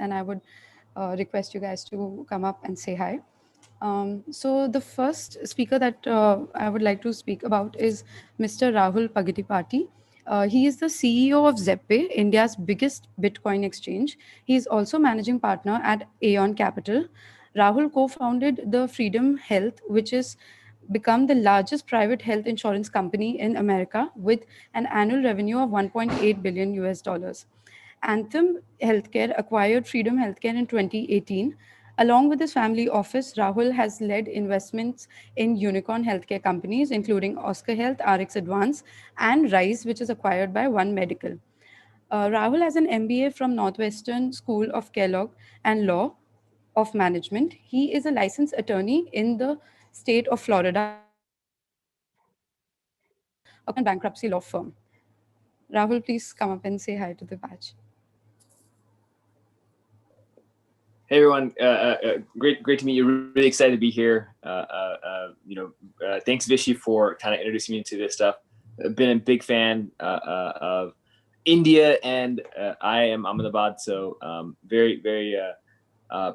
and I would request you guys to come up and say hi. So the first speaker that I would like to speak about is Mr. Rahul Pagidipati. He is the CEO of Zeppe, India's biggest Bitcoin exchange. He is also managing partner at Aeon Capital. Rahul co-founded the Freedom Health, which is become the largest private health insurance company in America with an annual revenue of 1.8 billion US dollars. Anthem Healthcare acquired Freedom Healthcare in 2018. Along with his family office, Rahul has led investments in unicorn healthcare companies, including Oscar Health, RX Advance, and Rise, which is acquired by One Medical. Rahul has an MBA from Northwestern School of Kellogg and Law of Management. He is a licensed attorney in the state of Florida and currently working as a partner at a corporate bankruptcy law firm. Rahul, please come up and say hi to the batch. Hey everyone, great to meet you. Really excited to be here. Thanks Vishy for kind of introducing me into this stuff. I've been a big fan of India, and I am Ahmedabad, so very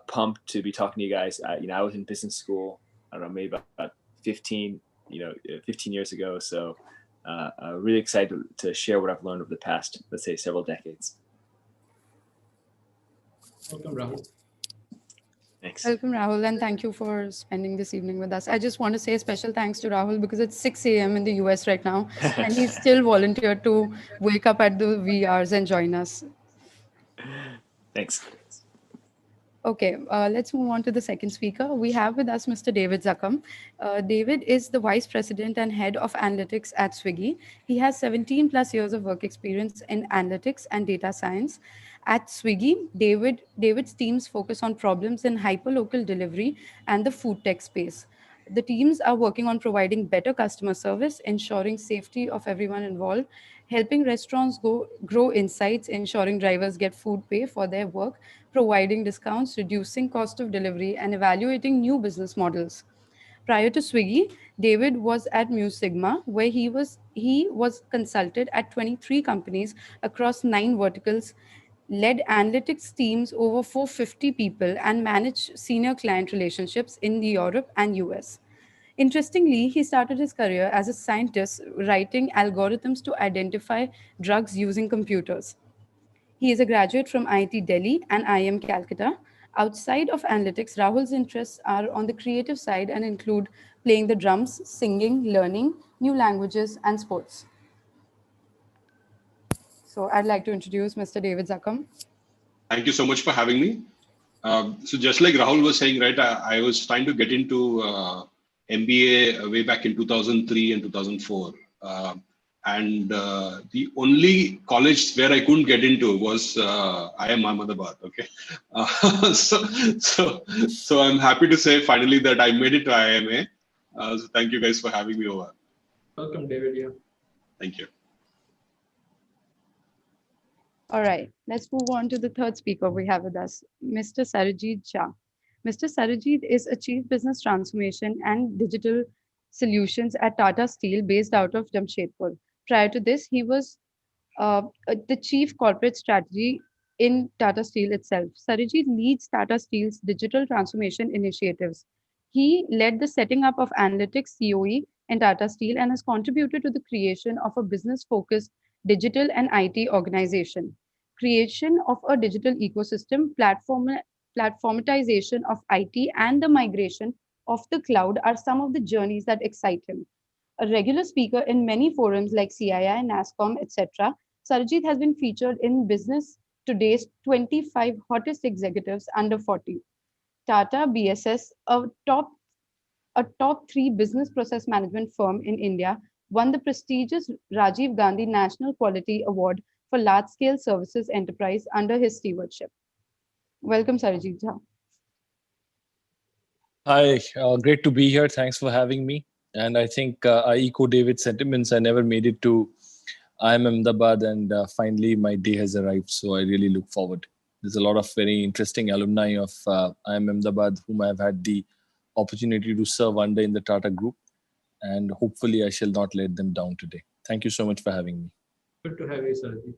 pumped to be talking to you guys. I was in business school, I don't know, maybe about 15 years ago. So really excited to share what I've learned over the past, let's say, several decades. Welcome, Rahul. Thanks. Welcome, Rahul, and thank you for spending this evening with us. I just want to say special thanks to Rahul because it's 6 a.m. in the US right now, and he's still volunteered to wake up at the VRs and join us. Thanks. Okay, let's move on to the second speaker. We have with us Mr. David Zakam. David is the Vice President and Head of Analytics at Swiggy. He has 17 plus years of work experience in analytics and data science. At Swiggy, David's teams focus on problems in hyperlocal delivery and the food tech space. The teams are working on providing better customer service, ensuring safety of everyone involved, helping restaurants grow insights, ensuring drivers get food pay for their work, providing discounts, reducing cost of delivery, and evaluating new business models. Prior to Swiggy, David was at Mu Sigma, where he was consulted at 23 companies across 9 verticals, led analytics teams over 450 people, and managed senior client relationships in Europe and US. Interestingly, he started his career as a scientist writing algorithms to identify drugs using computers. He is a graduate from IIT Delhi and IIM Calcutta. Outside of analytics, Rahul's interests are on the creative side and include playing the drums, singing, learning new languages, and sports. So I'd like to introduce Mr. David Zakam. Thank you so much for having me. So just like Rahul was saying, right, I was trying to get into MBA way back in 2003 and 2004. The only college where I couldn't get into was IIM Ahmedabad. Okay, so I'm happy to say finally that I made it to IIMA. So thank you guys for having me over. Welcome, David. Yeah. Thank you. All right, let's move on to the third speaker we have with us, Mr. Sarajit Shah. Mr. Sarajit is a Chief Business Transformation and Digital Solutions at Tata Steel based out of Jamshedpur. Prior to this, he was the Chief Corporate Strategy in Tata Steel itself. Sarajit leads Tata Steel's digital transformation initiatives. He led the setting up of analytics COE in Tata Steel and has contributed to the creation of a business-focused digital and IT organization. Creation of a digital ecosystem, platformatization of IT, and the migration of the cloud are some of the journeys that excite him. A regular speaker in many forums like CII, NASCOM, etc., Sarajit has been featured in Business Today's 25 hottest executives under 40. Tata BSS, a top 3 business process management firm in India, won the prestigious Rajiv Gandhi National Quality Award for Large Scale Services Enterprise under his stewardship. Welcome, Sarajit Jha. Hi, great to be here. Thanks for having me. And I think I echo David's sentiments. I never made it to IIM Ahmedabad, and finally my day has arrived. So I really look forward. There's a lot of very interesting alumni of IIM Ahmedabad whom I've had the opportunity to serve under in the Tata Group. And hopefully I shall not let them down today. Thank you so much for having me. Good to have you, Sarajit.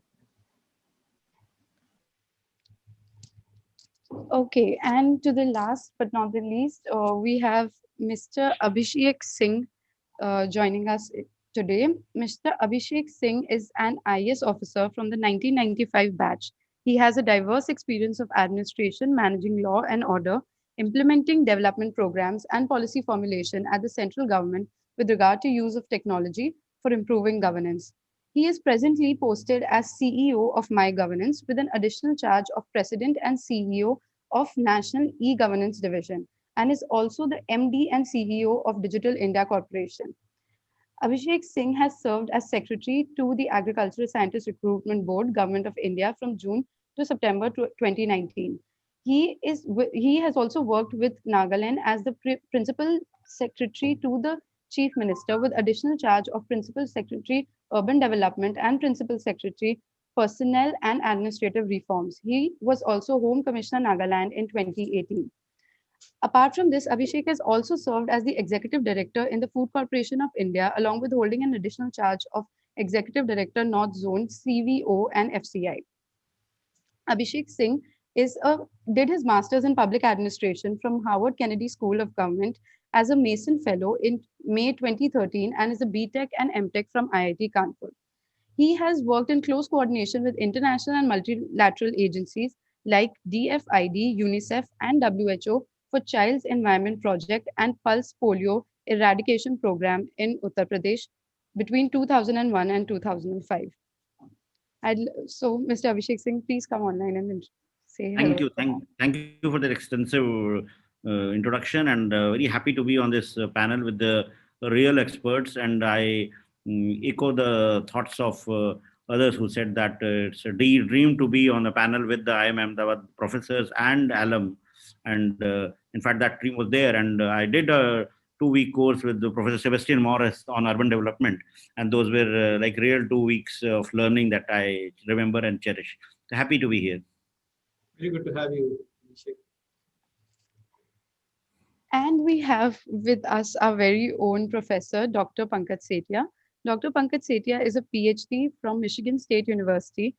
Okay, and to the last but not the least, we have Mr. Abhishek Singh joining us today. Mr. Abhishek Singh is an IAS officer from the 1995 batch. He has a diverse experience of administration, managing law and order, implementing development programs, and policy formulation at the central government with regard to use of technology for improving governance. He is presently posted as CEO of My Governance with an additional charge of President and CEO of National E-Governance Division and is also the MD and CEO of Digital India Corporation. Abhishek Singh has served as secretary to the Agricultural Scientist Recruitment Board, Government of India, from June to September 2019. He has also worked with Nagaland as the principal secretary to the chief minister, with additional charge of principal secretary urban development and principal secretary personnel and administrative reforms. He was also Home Commissioner Nagaland in 2018. Apart from this, Abhishek has also served as the Executive Director in the Food Corporation of India, along with holding an additional charge of Executive Director North Zone, CVO, and FCI. Abhishek Singh did his master's in public administration from Howard Kennedy School of Government as a Mason Fellow in May 2013 and is a BTech and MTech from IIT Kanpur. He has worked in close coordination with international and multilateral agencies like DFID, UNICEF, and WHO for Child's Environment Project and Pulse Polio Eradication Program in Uttar Pradesh between 2001 and 2005. So, Mr. Abhishek Singh, please come online and say hello. Thank you for that extensive introduction, and very happy to be on this panel with the real experts. And I echo the thoughts of others who said that it's a dream to be on a panel with the IIM Ahmedabad professors and alum. And in fact, that dream was there. And I did a 2-week course with Professor Sebastian Morris on urban development. And those were like real 2 weeks of learning that I remember and cherish. So happy to be here. Very good to have you, Abhishek. And we have with us our very own professor, Dr. Pankaj Sethia. Dr. Pankaj Sethia is a PhD from Michigan State University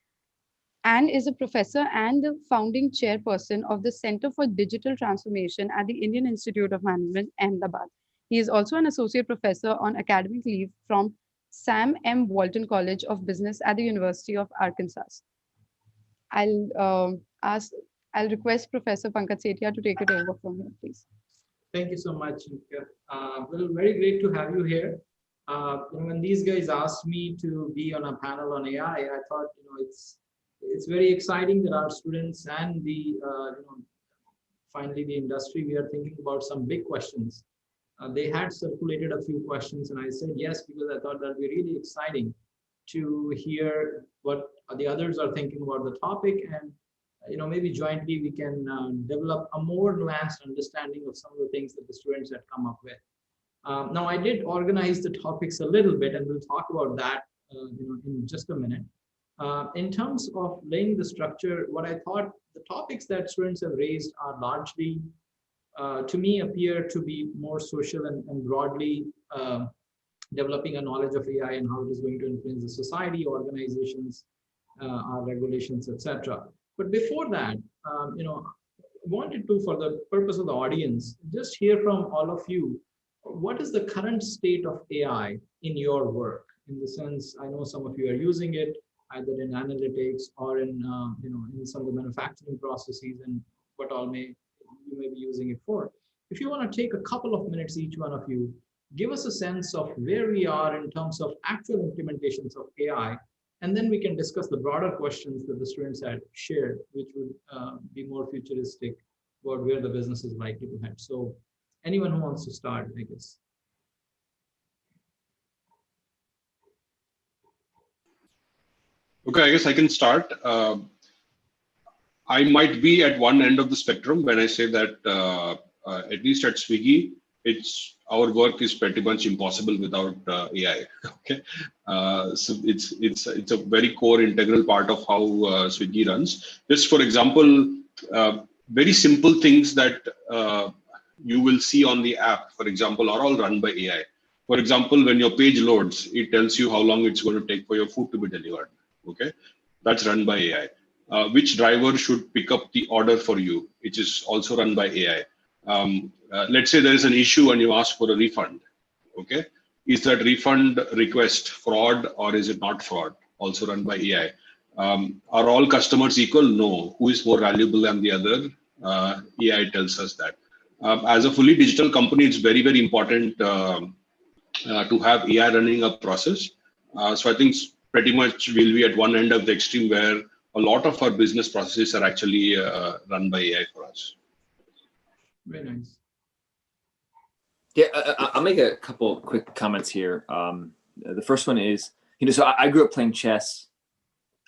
and is a professor and the founding chairperson of the Center for Digital Transformation at the Indian Institute of Management, Ahmedabad. He is also an associate professor on academic leave from Sam M. Walton College of Business at the University of Arkansas. I'll request Professor Pankaj Sethia to take it over from here, please. Thank you so much, Nitya. Well, very great to have you here. When these guys asked me to be on a panel on AI, I thought, it's very exciting that our students and the, finally the industry, we are thinking about some big questions. They had circulated a few questions, and I said yes because I thought that'd be really exciting to hear what the others are thinking about the topic, and maybe jointly we can develop a more nuanced understanding of some of the things that the students had come up with. Now, I did organize the topics a little bit, and we'll talk about that in just a minute. In terms of laying the structure, what I thought the topics that students have raised are largely, to me, appear to be more social and broadly developing a knowledge of AI and how it is going to influence the society, organizations, our regulations, etc. But before that, wanted to, for the purpose of the audience, just hear from all of you, what is the current state of AI in your work? In the sense, I know some of you are using it either in analytics or in in some of the manufacturing processes and what all you may be using it for. If you want to take a couple of minutes, each one of you, give us a sense of where we are in terms of actual implementations of AI, and then we can discuss the broader questions that the students had shared, which would be more futuristic about where the business is likely to head. So anyone who wants to start, I guess. Okay, I guess I can start. I might be at one end of the spectrum when I say that at least at Swiggy, our work is pretty much impossible without AI. Okay, so it's a very core integral part of how Swiggy runs. Just for example, very simple things that you will see on the app, for example, are all run by AI. For example, when your page loads, it tells you how long it's going to take for your food to be delivered. Okay, that's run by AI. which driver should pick up the order for you, which is also run by AI. Let's say there is an issue and you ask for a refund. Okay, is that refund request fraud or is it not fraud? Also run by AI. Are all customers equal? No. Who is more valuable than the other? AI tells us that. As a fully digital company, it's very, very important to have AI running a process. So I think pretty much we'll be at one end of the extreme where a lot of our business processes are actually run by AI for us. Very nice. Yeah, I'll make a couple quick comments here. The first one is, so I grew up playing chess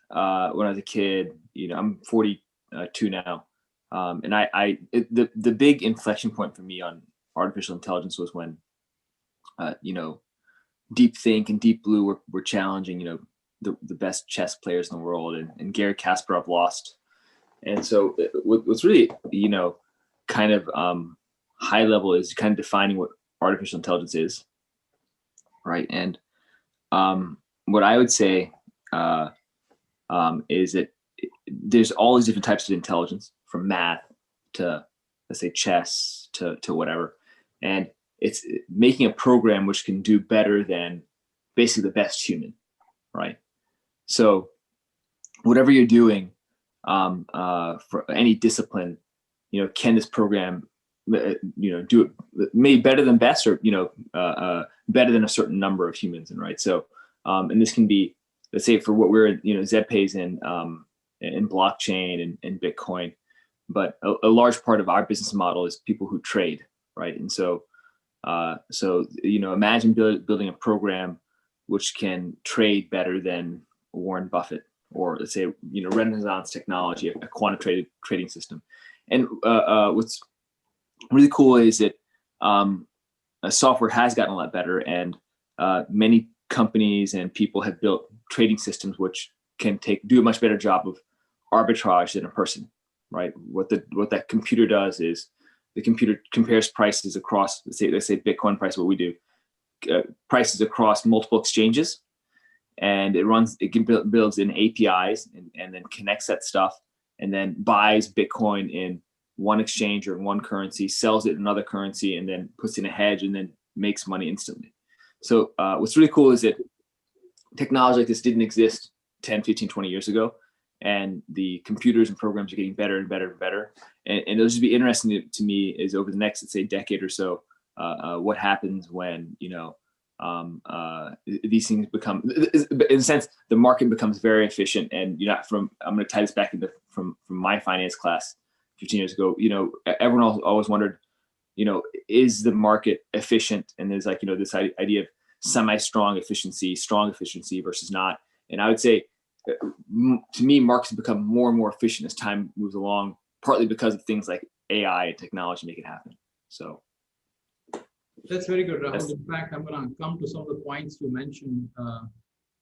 when I was a kid. I'm 42 now, and the big inflection point for me on artificial intelligence was when, Deep Think and Deep Blue were challenging, the best chess players in the world, and Garry Kasparov lost. And so what's really, kind of high level is kind of defining what artificial intelligence is, right? And what I would say is that there's all these different types of intelligence, from math to, let's say, chess to whatever. And it's making a program which can do better than basically the best human, right? So whatever you're doing for any discipline, can this program, do it maybe better than best, or, better than a certain number of humans, and right? So, and this can be, let's say, for what we're in, ZPay's in blockchain and Bitcoin, but a large part of our business model is people who trade, right? And so, imagine building a program which can trade better than Warren Buffett, or let's say, Renaissance Technology, a quantitative trading system. And what's really cool is that software has gotten a lot better, and many companies and people have built trading systems which can do a much better job of arbitrage than a person, right? What that computer does is the computer compares prices across, let's say Bitcoin price, what we do, prices across multiple exchanges, and it builds in APIs and then connects that stuff, and then buys Bitcoin in one exchange or in one currency, sells it in another currency, and then puts in a hedge and then makes money instantly. So what's really cool is that technology like this didn't exist 10, 15, 20 years ago. And the computers and programs are getting better and better and better. And it'll just be interesting to me is over the next, let's say, decade or so, what happens when, these things become, in a sense, the market becomes very efficient. And I'm going to tie this back into from my finance class 15 years ago. Everyone always wondered, is the market efficient? And there's this idea of semi-strong efficiency, strong efficiency versus not. And I would say, to me, markets have become more and more efficient as time moves along, partly because of things like AI and technology make it happen. So that's very good, Rahul. In fact, I'm going to come to some of the points you mentioned,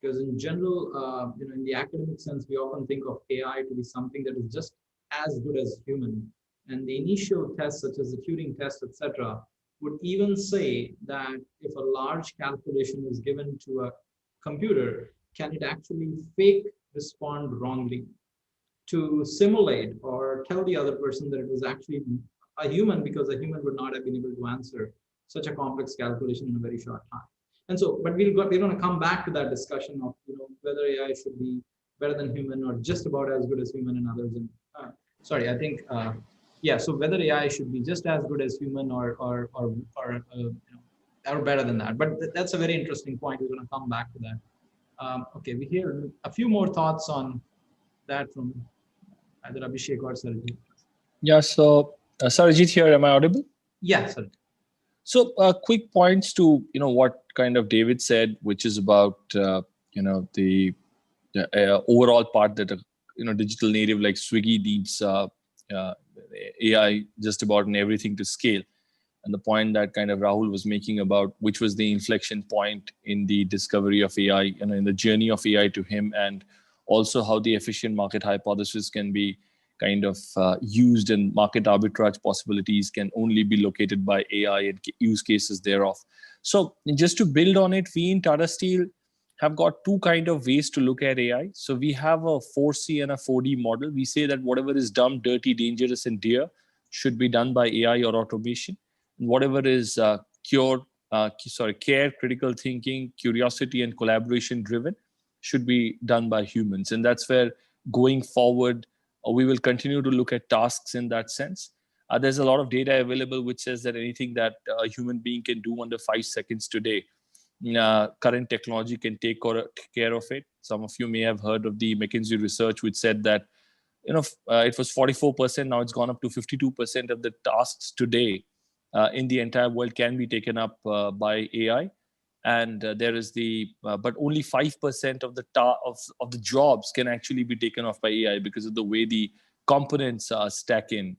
because in general, in the academic sense, we often think of AI to be something that is just as good as human. And the initial tests, such as the Turing test, etc., would even say that if a large calculation is given to a computer, can it actually fake respond wrongly to simulate or tell the other person that it was actually a human, because a human would not have been able to answer such a complex calculation in a very short time. And so, but we're going to come back to that discussion of whether AI should be better than human or just about as good as human and others. And so whether AI should be just as good as human or better than that. But that's a very interesting point. We're going to come back to that. Okay, we hear a few more thoughts on that from either Abhishek or Sarajit. Yeah, so Sarajit here, am I audible? Yeah, sorry. So quick points to, what kind of David said, which is about, the overall part that, digital native like Swiggy needs AI just about in everything to scale. And the point that kind of Rahul was making about which was the inflection point in the discovery of AI and in the journey of AI to him, and also how the efficient market hypothesis can be kind of used, and market arbitrage possibilities can only be located by AI and use cases thereof. So just to build on it, we in Tata Steel have got two kind of ways to look at AI. So we have a 4C and a 4D model. We say that whatever is dumb, dirty, dangerous, and dear should be done by AI or automation. And whatever is care, critical thinking, curiosity, and collaboration driven should be done by humans. And that's where going forward, we will continue to look at tasks in that sense. There's a lot of data available which says that anything that a human being can do under 5 seconds today, current technology can take care of it. Some of you may have heard of the McKinsey research, which said that it was 44%. Now it's gone up to 52% of the tasks today in the entire world can be taken up by AI. And there is but only 5% of the jobs can actually be taken off by AI because of the way the components stack in.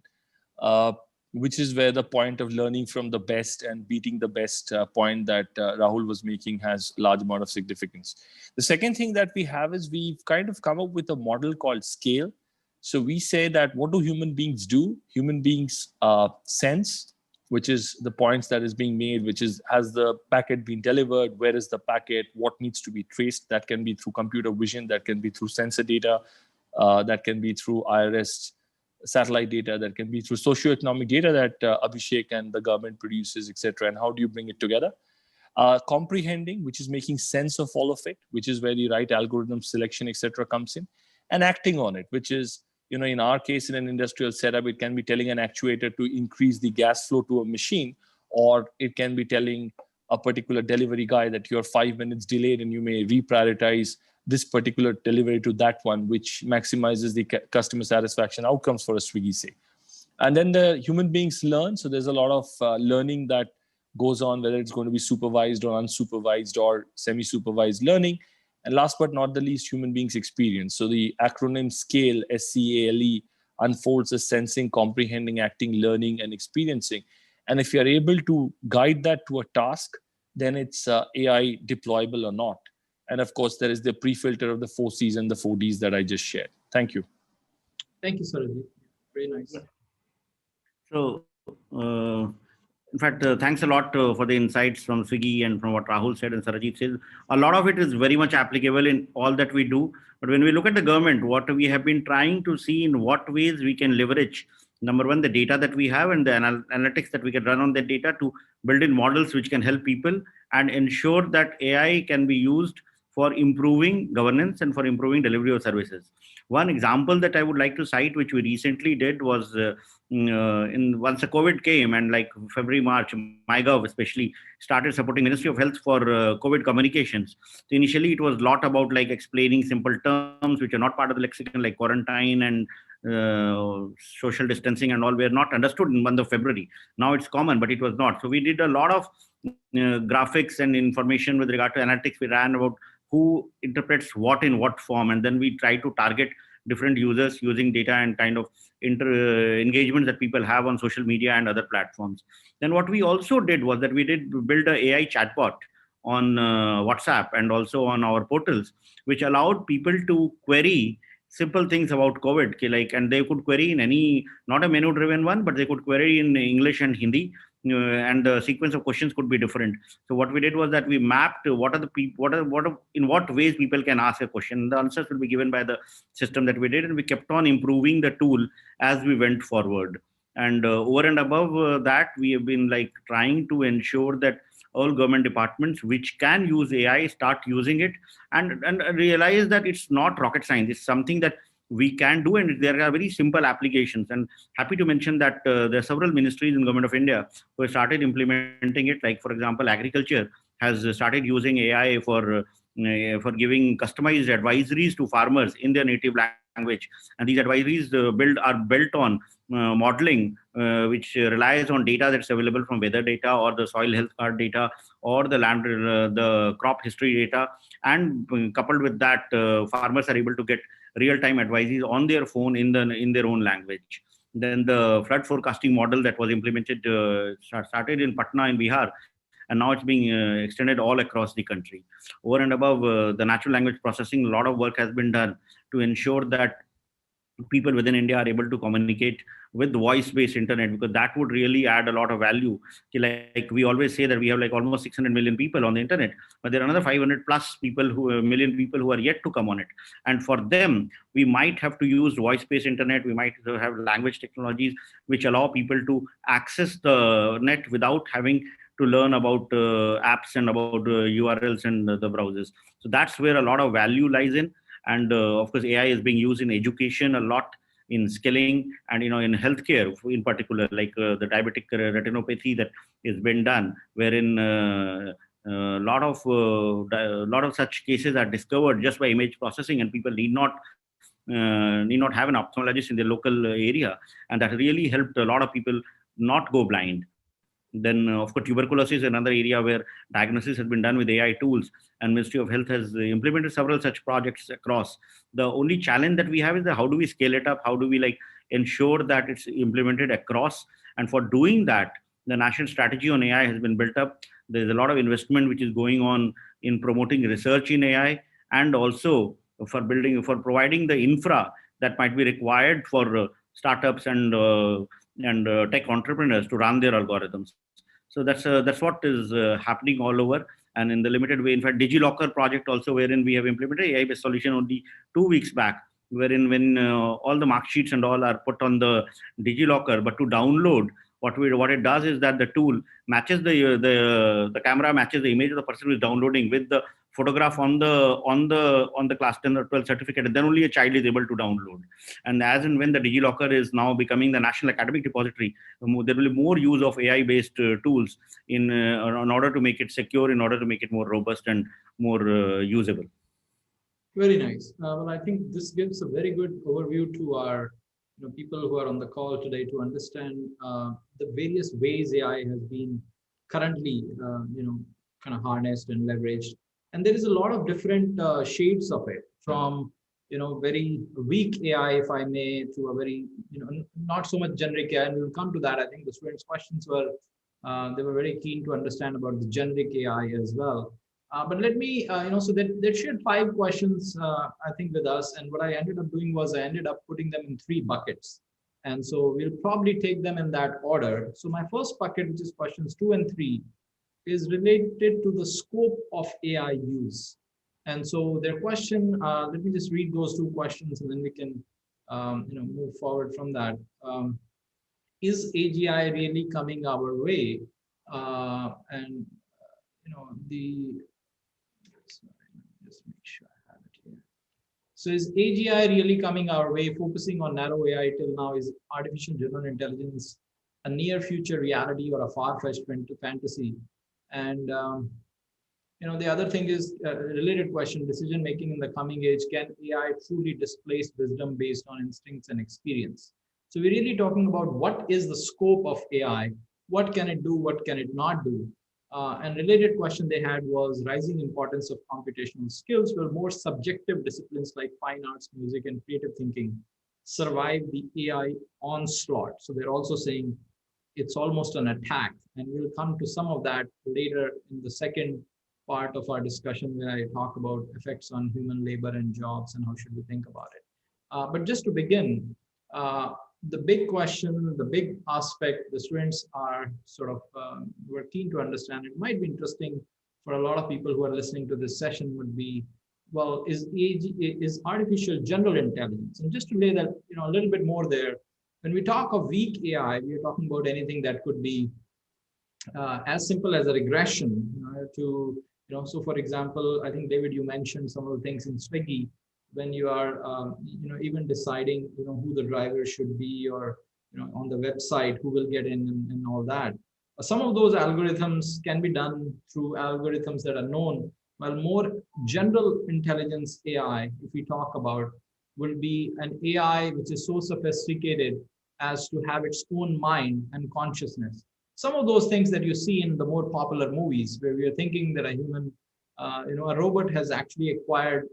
Which is where the point of learning from the best and beating the best point that Rahul was making has large amount of significance. The second thing that we have is we've kind of come up with a model called scale. So we say that what do human beings do? Human beings sense, which is the points that is being made, which is, has the packet been delivered? Where is the packet? What needs to be traced? That can be through computer vision, that can be through sensor data, that can be through IRS satellite data, that can be through socioeconomic data that Abhishek and the government produces, etc. And how do you bring it together? Comprehending, which is making sense of all of it, which is where the right algorithm selection, etc. comes in, and acting on it, which is, in our case, in an industrial setup, it can be telling an actuator to increase the gas flow to a machine, or it can be telling a particular delivery guy that you're 5 minutes delayed and you may reprioritize this particular delivery to that one, which maximizes the customer satisfaction outcomes for a Swiggy, say. And then the human beings learn. So there's a lot of learning that goes on, whether it's going to be supervised or unsupervised or semi-supervised learning. And last but not the least, human beings experience. So the acronym SCALE, SCALE, unfolds as sensing, comprehending, acting, learning, and experiencing. And if you're able to guide that to a task, then it's AI deployable or not. And of course, there is the pre-filter of the 4Cs and the 4Ds that I just shared. Thank you. Thank you, Sarojit. Very nice. So, in fact, thanks a lot for the insights from Swiggy and from what Rahul said and Sarojit said. A lot of it is very much applicable in all that we do. But when we look at the government, what we have been trying to see in what ways we can leverage, number one, the data that we have and the analytics that we can run on that data to build in models which can help people and ensure that AI can be used for improving governance and for improving delivery of services. One example that I would like to cite, which we recently did, was once the COVID came and like February, March, MyGov especially started supporting Ministry of Health for COVID communications. So initially, it was a lot about like explaining simple terms which are not part of the lexicon, like quarantine and social distancing and all were not understood in the month of February. Now it's common, but it was not. So we did a lot of graphics and information with regard to analytics. We ran about who interprets what in what form, and then we try to target different users using data and kind of engagement that people have on social media and other platforms. Then what we also did was that we did build an AI chatbot on WhatsApp and also on our portals, which allowed people to query simple things about COVID, and they could query in any, not a menu driven one, but they could query in English and Hindi. And the sequence of questions could be different. So what we did was that we mapped what are the people, in what ways people can ask a question. The answers will be given by the system that we did, and we kept on improving the tool as we went forward. And over and above that, we have been like trying to ensure that all government departments which can use AI start using it and realize that it's not rocket science. It's something that we can do, and there are very simple applications. And happy to mention that there are several ministries in Government of India who have started implementing it. Like, for example, agriculture has started using AI for giving customized advisories to farmers in their native language. And these advisories are built on modeling, which relies on data that's available from weather data or the soil health card data or the land, the crop history data. And coupled with that, farmers are able to get real-time advices on their phone in their own language. Then the flood forecasting model that was implemented started in Patna in Bihar, and now it's being extended all across the country. Over and above the natural language processing, a lot of work has been done to ensure that people within India are able to communicate with voice-based internet, because that would really add a lot of value. Like we always say that we have like almost 600 million people on the internet, but there are another 500 plus people million people who are yet to come on it. And for them, we might have to use voice-based internet. We might have language technologies which allow people to access the net without having to learn about apps and about URLs and the browsers. So that's where a lot of value lies in. And of course, AI is being used in education a lot, in skilling, and in healthcare in particular, like the diabetic retinopathy that is been done, wherein lot of such cases are discovered just by image processing, and people need not have an ophthalmologist in their local area, and that really helped a lot of people not go blind. Then, of course, tuberculosis is another area where diagnosis has been done with AI tools, and Ministry of Health has implemented several such projects across. The only challenge that we have is that how do we scale it up? How do we ensure that it's implemented across? And for doing that, the national strategy on AI has been built up. There's a lot of investment which is going on in promoting research in AI, and also for providing the infra that might be required for startups and tech entrepreneurs to run their algorithms. So that's what is happening all over, and in the limited way. In fact, DigiLocker project also, wherein we have implemented AI-based solution only 2 weeks back, wherein when all the mark sheets and all are put on the DigiLocker, but to download, what it does is that the tool matches the camera matches the image of the person who is downloading with the photograph on the class 10 or 12 certificate, and then only a child is able to download. And as and when the DigiLocker is now becoming the national academic depository, there will be more use of AI-based tools in order to make it secure, in order to make it more robust and more usable. Very nice. Well, I think this gives a very good overview to our people who are on the call today to understand the various ways AI has been currently kind of harnessed and leveraged. And there is a lot of different shades of it, from very weak AI, if I may, to a very not so much generic AI. And we'll come to that. I think the students' questions were they were very keen to understand about the generic AI as well. But let me, so they shared 5 questions, I think, with us. And what I ended up doing was I ended up putting them in 3 buckets. And so we'll probably take them in that order. So my first bucket, which is questions 2 and 3, is related to the scope of AI use. And so their question, let me just read those 2 questions, and then we can move forward from that. Is AGI really coming our way? And just make sure I have it here. So is AGI really coming our way? Focusing on narrow AI till now, is artificial general intelligence a near future reality or a far-fetched fantasy? And the other thing is a related question: decision making in the coming age. Can AI truly displace wisdom based on instincts and experience? So we're really talking about what is the scope of AI, what can it do, what can it not do. And related question they had was rising importance of computational skills. Will more subjective disciplines like fine arts, music, and creative thinking survive the AI onslaught? So they're also saying it's almost an attack, and we'll come to some of that later in the second part of our discussion, where I talk about effects on human labor and jobs and how should we think about it. But just to begin, the big question, the big aspect the students are sort of were keen to understand, it might be interesting for a lot of people who are listening to this session, would be, well, is artificial general intelligence? And just to lay that a little bit more there, when we talk of weak AI, we are talking about anything that could be as simple as a regression to, so for example, I think, David, you mentioned some of the things in Swiggy, when you are, even deciding, who the driver should be, or, on the website, who will get in and all that. Some of those algorithms can be done through algorithms that are known, while more general intelligence AI, if we talk about, will be an AI which is so sophisticated as to have its own mind and consciousness. Some of those things that you see in the more popular movies, where we are thinking that a human, a robot has actually acquired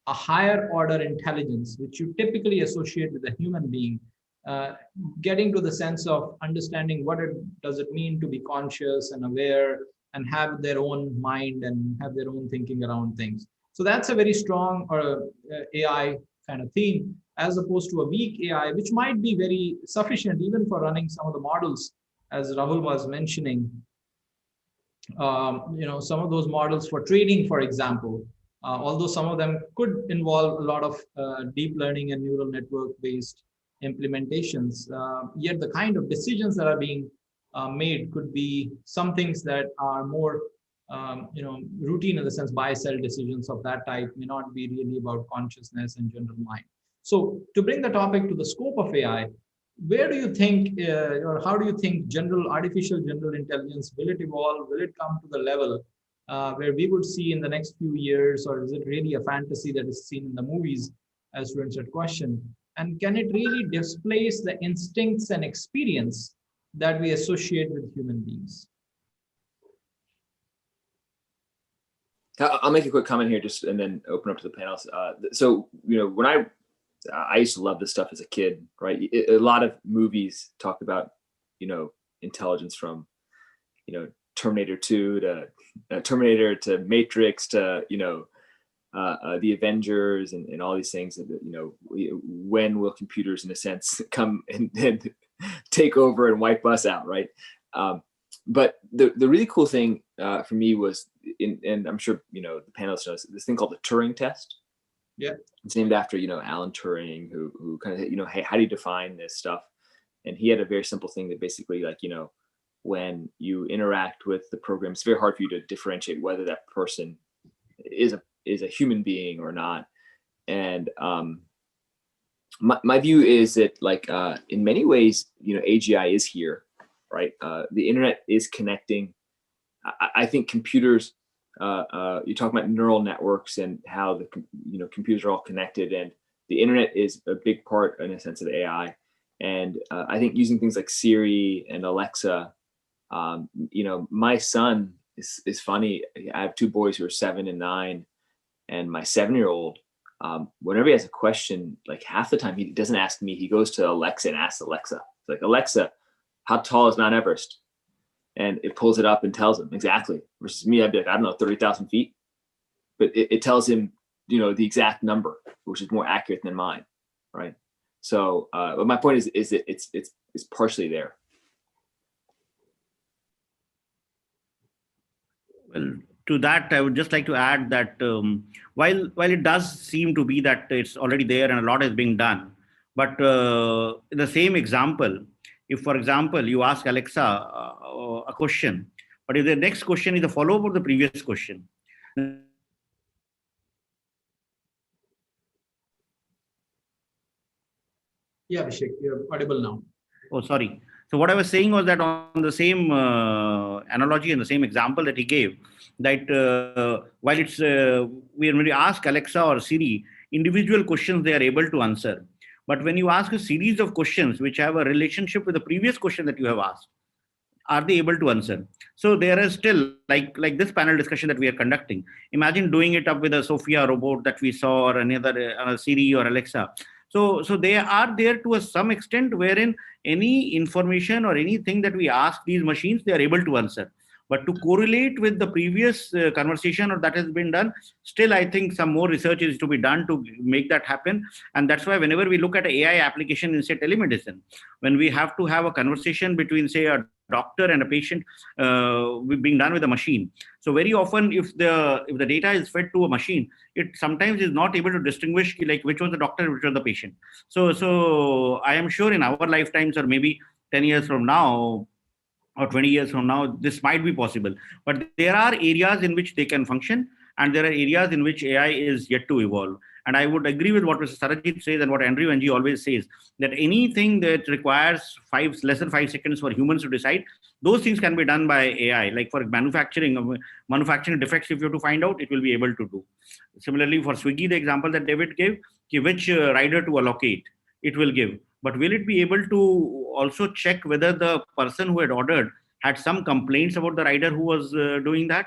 a higher order intelligence, which you typically associate with a human being, getting to the sense of understanding what does it mean to be conscious and aware and have their own mind and have their own thinking around things. So that's a very strong AI kind of theme, as opposed to a weak AI, which might be very sufficient even for running some of the models, as Rahul was mentioning. Some of those models for training, for example, although some of them could involve a lot of deep learning and neural network based implementations, yet the kind of decisions that are being made could be some things that are more routine, in the sense buy sell decisions of that type may not be really about consciousness and general mind. So to bring the topic to the scope of AI, where do you think, or how do you think artificial general intelligence, will it evolve? Will it come to the level where we would see in the next few years, or is it really a fantasy that is seen in the movies, as students had questioned? And can it really displace the instincts and experience that we associate with human beings? I'll make a quick comment here, just and then open up to the panels. So, when I used to love this stuff as a kid, right? A lot of movies talk about, intelligence from, Terminator 2 to Terminator to Matrix to, the Avengers and all these things. When will computers, in a sense, come and take over and wipe us out, right? But the really cool thing for me was, and I'm sure the panelists know this thing called the Turing test. Yeah, it's named after Alan Turing, who kind of hey, how do you define this stuff? And he had a very simple thing that basically, when you interact with the program, it's very hard for you to differentiate whether that person is a human being or not. And my view is that in many ways, AGI is here, right? The internet is connecting. I think computers, you talk about neural networks and how the computers are all connected, and the internet is a big part, in a sense, of AI. And I think using things like Siri and Alexa, my son is funny. I have two boys who are 7 and 9, and my 7-year-old, whenever he has a question, half the time he doesn't ask me, he goes to Alexa and asks Alexa. It's like, Alexa, how tall is Mount Everest? And it pulls it up and tells him exactly. Versus me, I'd be like, I don't know, 30,000 feet. But it tells him, the exact number, which is more accurate than mine, right? So, but my point is that it's partially there. Well, to that, I would just like to add that while it does seem to be that it's already there and a lot is being done, but in the same example, if, for example, you ask Alexa a question, but if the next question is a follow-up of the previous question. Yeah, Abhishek, you're audible now. Oh, sorry. So what I was saying was that on the same analogy and the same example that he gave, that while it's when we ask Alexa or Siri individual questions, they are able to answer. But when you ask a series of questions which have a relationship with the previous question that you have asked, are they able to answer? So there is still, like this panel discussion that we are conducting. Imagine doing it up with a Sophia robot that we saw, or another Siri or Alexa. So they are there to some extent, wherein any information or anything that we ask these machines, they are able to answer. But to correlate with the previous conversation or that has been done, still I think some more research is to be done to make that happen. And that's why whenever we look at AI application in, say, telemedicine, when we have to have a conversation between, say, a doctor and a patient being done with a machine. So very often, if the data is fed to a machine, it sometimes is not able to distinguish which was the doctor, which was the patient. So I am sure in our lifetimes, or maybe 10 years from now, or 20 years from now, this might be possible. But there are areas in which they can function, and there are areas in which AI is yet to evolve. And I would agree with what Mr. Sarajit says and what Andrew Ng always says, that anything that requires less than 5 seconds for humans to decide, those things can be done by AI. Like for manufacturing defects, if you have to find out, it will be able to do. Similarly, for Swiggy, the example that David gave, which rider to allocate, it will give. But will it be able to also check whether the person who had ordered had some complaints about the rider who was doing that?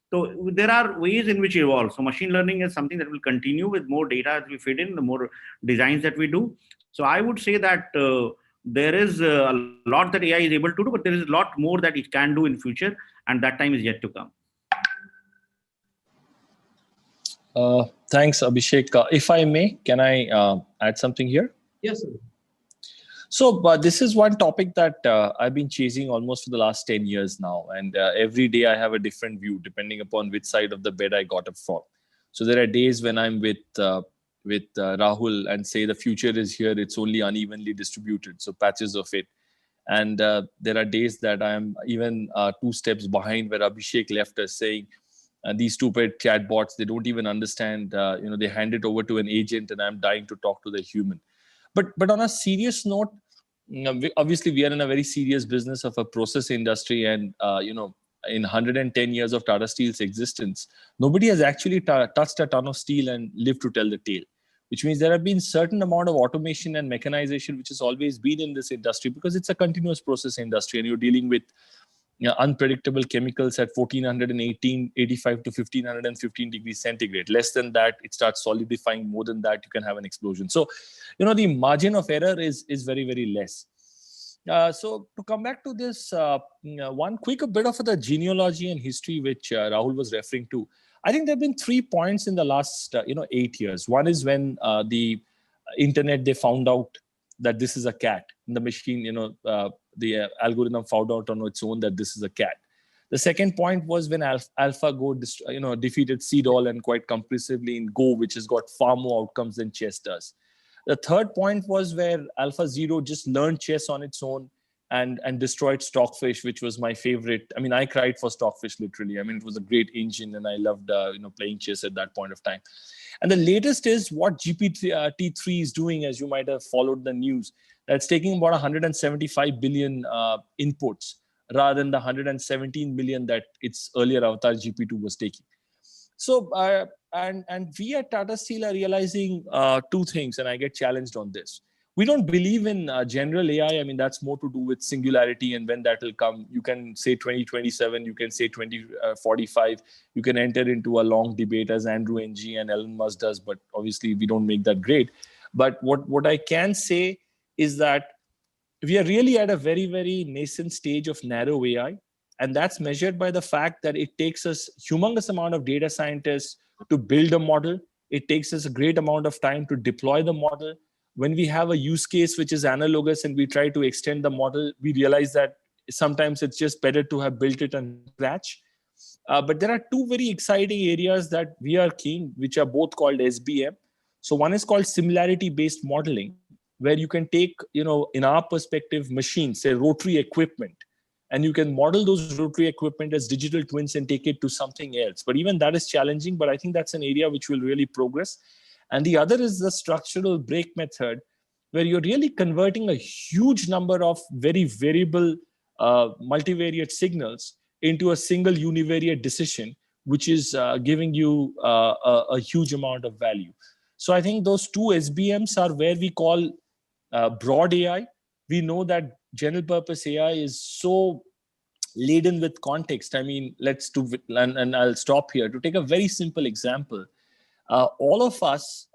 So there are ways in which it evolves. So machine learning is something that will continue with more data as we feed in, the more designs that we do. So I would say that there is a lot that AI is able to do, but there is a lot more that it can do in future, and that time is yet to come. Thanks, Abhishek. If I may, can I add something here? Yes, sir. So this is one topic that I've been chasing almost for the last 10 years now. And every day I have a different view depending upon which side of the bed I got up from. So there are days when I'm with Rahul and say the future is here, it's only unevenly distributed, so patches of it. And there are days that I'm even 2 steps behind where Abhishek left us saying, these stupid chatbots, they don't even understand, they hand it over to an agent and I'm dying to talk to the human. But on a serious note, obviously we are in a very serious business of a process industry, and in 110 years of Tata Steel's existence, nobody has actually touched a ton of steel and lived to tell the tale. Which means there have been certain amount of automation and mechanization which has always been in this industry because it's a continuous process industry, and you're dealing with unpredictable chemicals at 1485 to 1515 degrees centigrade. Less than that, it starts solidifying. More than that, you can have an explosion. So, the margin of error is very, very less. So to come back to this, one quick bit of the genealogy and history which Rahul was referring to. I think there have been 3 points in the last 8 years. One is when the internet, they found out that this is a cat. The machine, the algorithm found out on its own that this is a cat. The second point was when AlphaGo defeated CDOL and quite comprehensively in Go, which has got far more outcomes than chess does. The third point was where AlphaZero just learned chess on its own and destroyed Stockfish, which was my favorite. I mean, I cried for Stockfish, literally. I mean, it was a great engine and I loved playing chess at that point of time. And the latest is what GPT-3 is doing, as you might have followed the news. That's taking about 175 billion inputs rather than the 117 million that its earlier avatar GP2 was taking. So, and we at Tata Steel are realizing 2 things, and I get challenged on this. We don't believe in general AI. I mean, that's more to do with singularity and when that will come. You can say 2027, you can say 2045. You can enter into a long debate as Andrew Ng and Elon Musk does, but obviously we don't make that great. But what I can say is that we are really at a very, very nascent stage of narrow AI. And that's measured by the fact that it takes us humongous amount of data scientists to build a model. It takes us a great amount of time to deploy the model. When we have a use case which is analogous and we try to extend the model, we realize that sometimes it's just better to have built it on scratch. But there are 2 very exciting areas that we are keen, which are both called SBM. So one is called similarity-based modeling, where you can take, in our perspective, machines, say rotary equipment, and you can model those rotary equipment as digital twins and take it to something else. But even that is challenging, but I think that's an area which will really progress. And the other is the structural break method, where you're really converting a huge number of very variable multivariate signals into a single univariate decision, which is giving you a huge amount of value. So I think those 2 SBMs are where we call broad AI. We know that general purpose AI is so laden with context. I mean, let's do, and I'll stop here to take a very simple example. All of us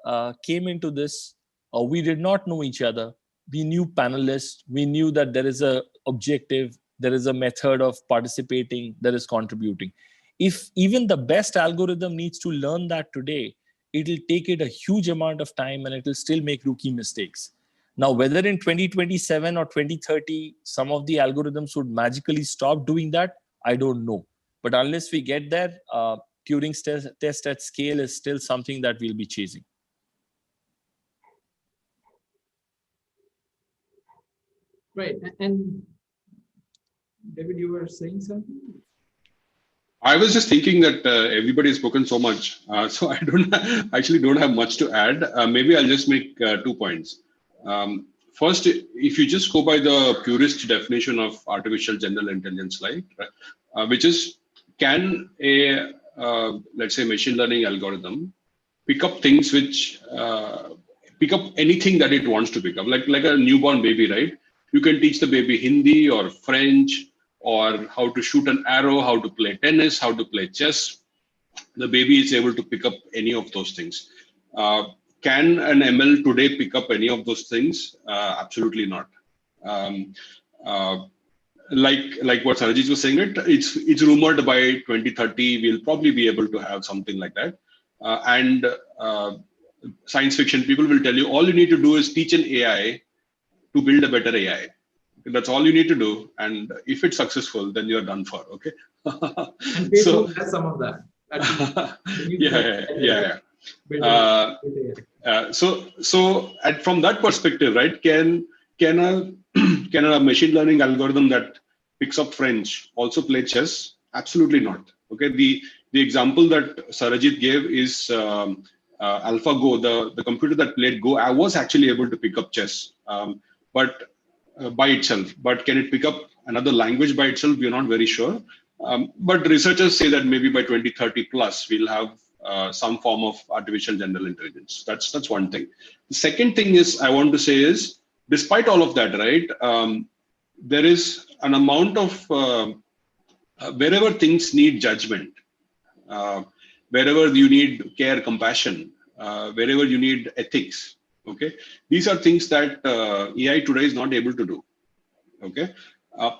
came into this, we did not know each other. We knew panelists, we knew that there is a objective, there is a method of participating, there is contributing. If even the best algorithm needs to learn that today, it'll take it a huge amount of time and it'll still make rookie mistakes. Now, whether in 2027 or 2030, some of the algorithms would magically stop doing that, I don't know. But unless we get there, Turing's test at scale is still something that we'll be chasing. Right. And David, you were saying something? I was just thinking that everybody has spoken so much, so I actually don't have much to add. Maybe I'll just make 2 points. First, if you just go by the purist definition of artificial general intelligence, which is, can a let's say machine learning algorithm pick up things which pick up anything that it wants to pick up, like a newborn baby, right? You can teach the baby Hindi or French, or how to shoot an arrow, how to play tennis, how to play chess. The baby is able to pick up any of those things. Can an ML today pick up any of those things? Absolutely not. Like what Sarajit was saying, it's rumored by 2030 we'll probably be able to have something like that. and science fiction, people will tell you all you need to do is teach an AI to build a better AI. That's all you need to do, and if it's successful, then you're done for. Okay. And Facebook has some of that. So from that perspective, right? Can a can a machine learning algorithm that picks up French also play chess? Absolutely not. Okay. The example that Sarajit gave is AlphaGo, the computer that played Go. I was actually able to pick up chess, but by itself. But can it pick up another language by itself? We're not very sure. But researchers say that maybe by 2030 plus, we'll have some form of artificial general intelligence. That's one thing. The second thing is I want to say is, despite all of that, right? There is an amount of wherever things need judgment, wherever you need care, compassion, wherever you need ethics. Okay, these are things that AI today is not able to do. Okay,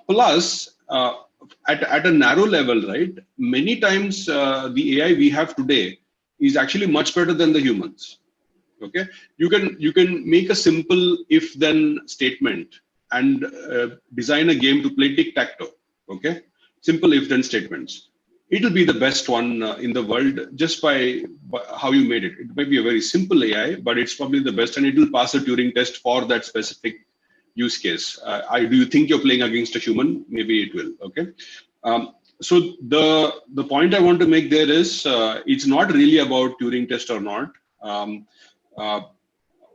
plus at a narrow level, right? Many times the AI we have today is actually much better than the humans. Okay, you can make a simple if-then statement and design a game to play tic-tac-toe. Okay, simple if-then statements. It'll be the best one in the world just by how you made it. It might be a very simple AI, but it's probably the best, and it will pass a Turing test for that specific use case. Do you think you're playing against a human? Maybe it will. Okay. So the point I want to make there is it's not really about Turing test or not,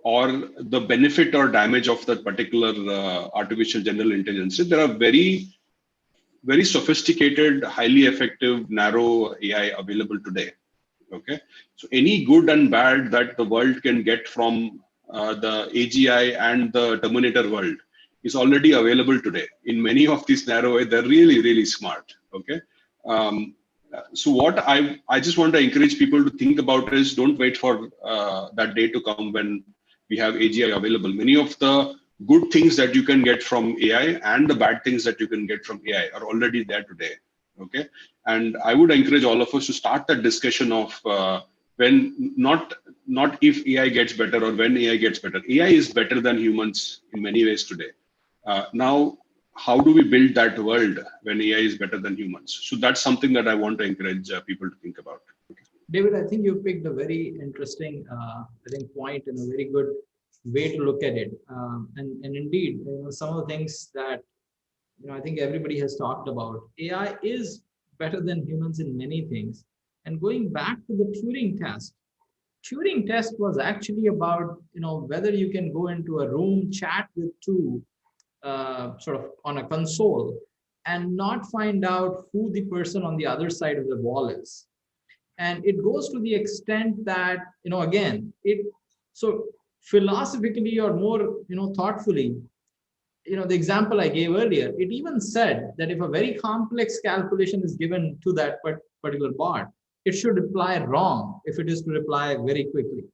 or the benefit or damage of that particular artificial general intelligence. There are very sophisticated, highly effective, narrow AI available today. Okay, so any good and bad that the world can get from the AGI and the Terminator world is already available today. In many of these narrow AI, they're really smart. Okay, so what I just want to encourage people to think about is, don't wait for that day to come when we have AGI available. Many of the good things that you can get from AI and the bad things that you can get from AI are already there today. Okay, and I would encourage all of us to start that discussion of when not if AI gets better or when AI gets better. AI is better than humans in many ways today. Now, how do we build that world when AI is better than humans? So that's something that I want to encourage people to think about. David, I think you picked a very interesting, point and a very good way to look at it. And indeed, some of the things that I think everybody has talked about. AI is better than humans in many things. And going back to the Turing test was actually about whether you can go into a room, chat with two, sort of on a console, and not find out who the person on the other side of the wall is. And it goes to the extent that again, so philosophically or more thoughtfully, the example I gave earlier, it even said that if a very complex calculation is given to that particular bot, it should reply wrong if it is to reply very quickly.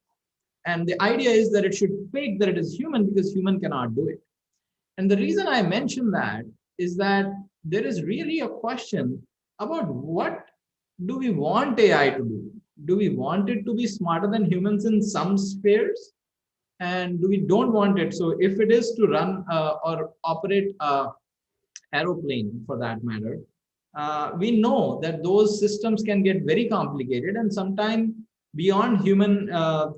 And the idea is that it should fake that it is human because human cannot do it. And the reason I mention that is that there is really a question about what do we want AI to do? Do we want it to be smarter than humans in some spheres? And we don't want it. So if it is to run or operate aeroplane for that matter, we know that those systems can get very complicated and sometimes beyond human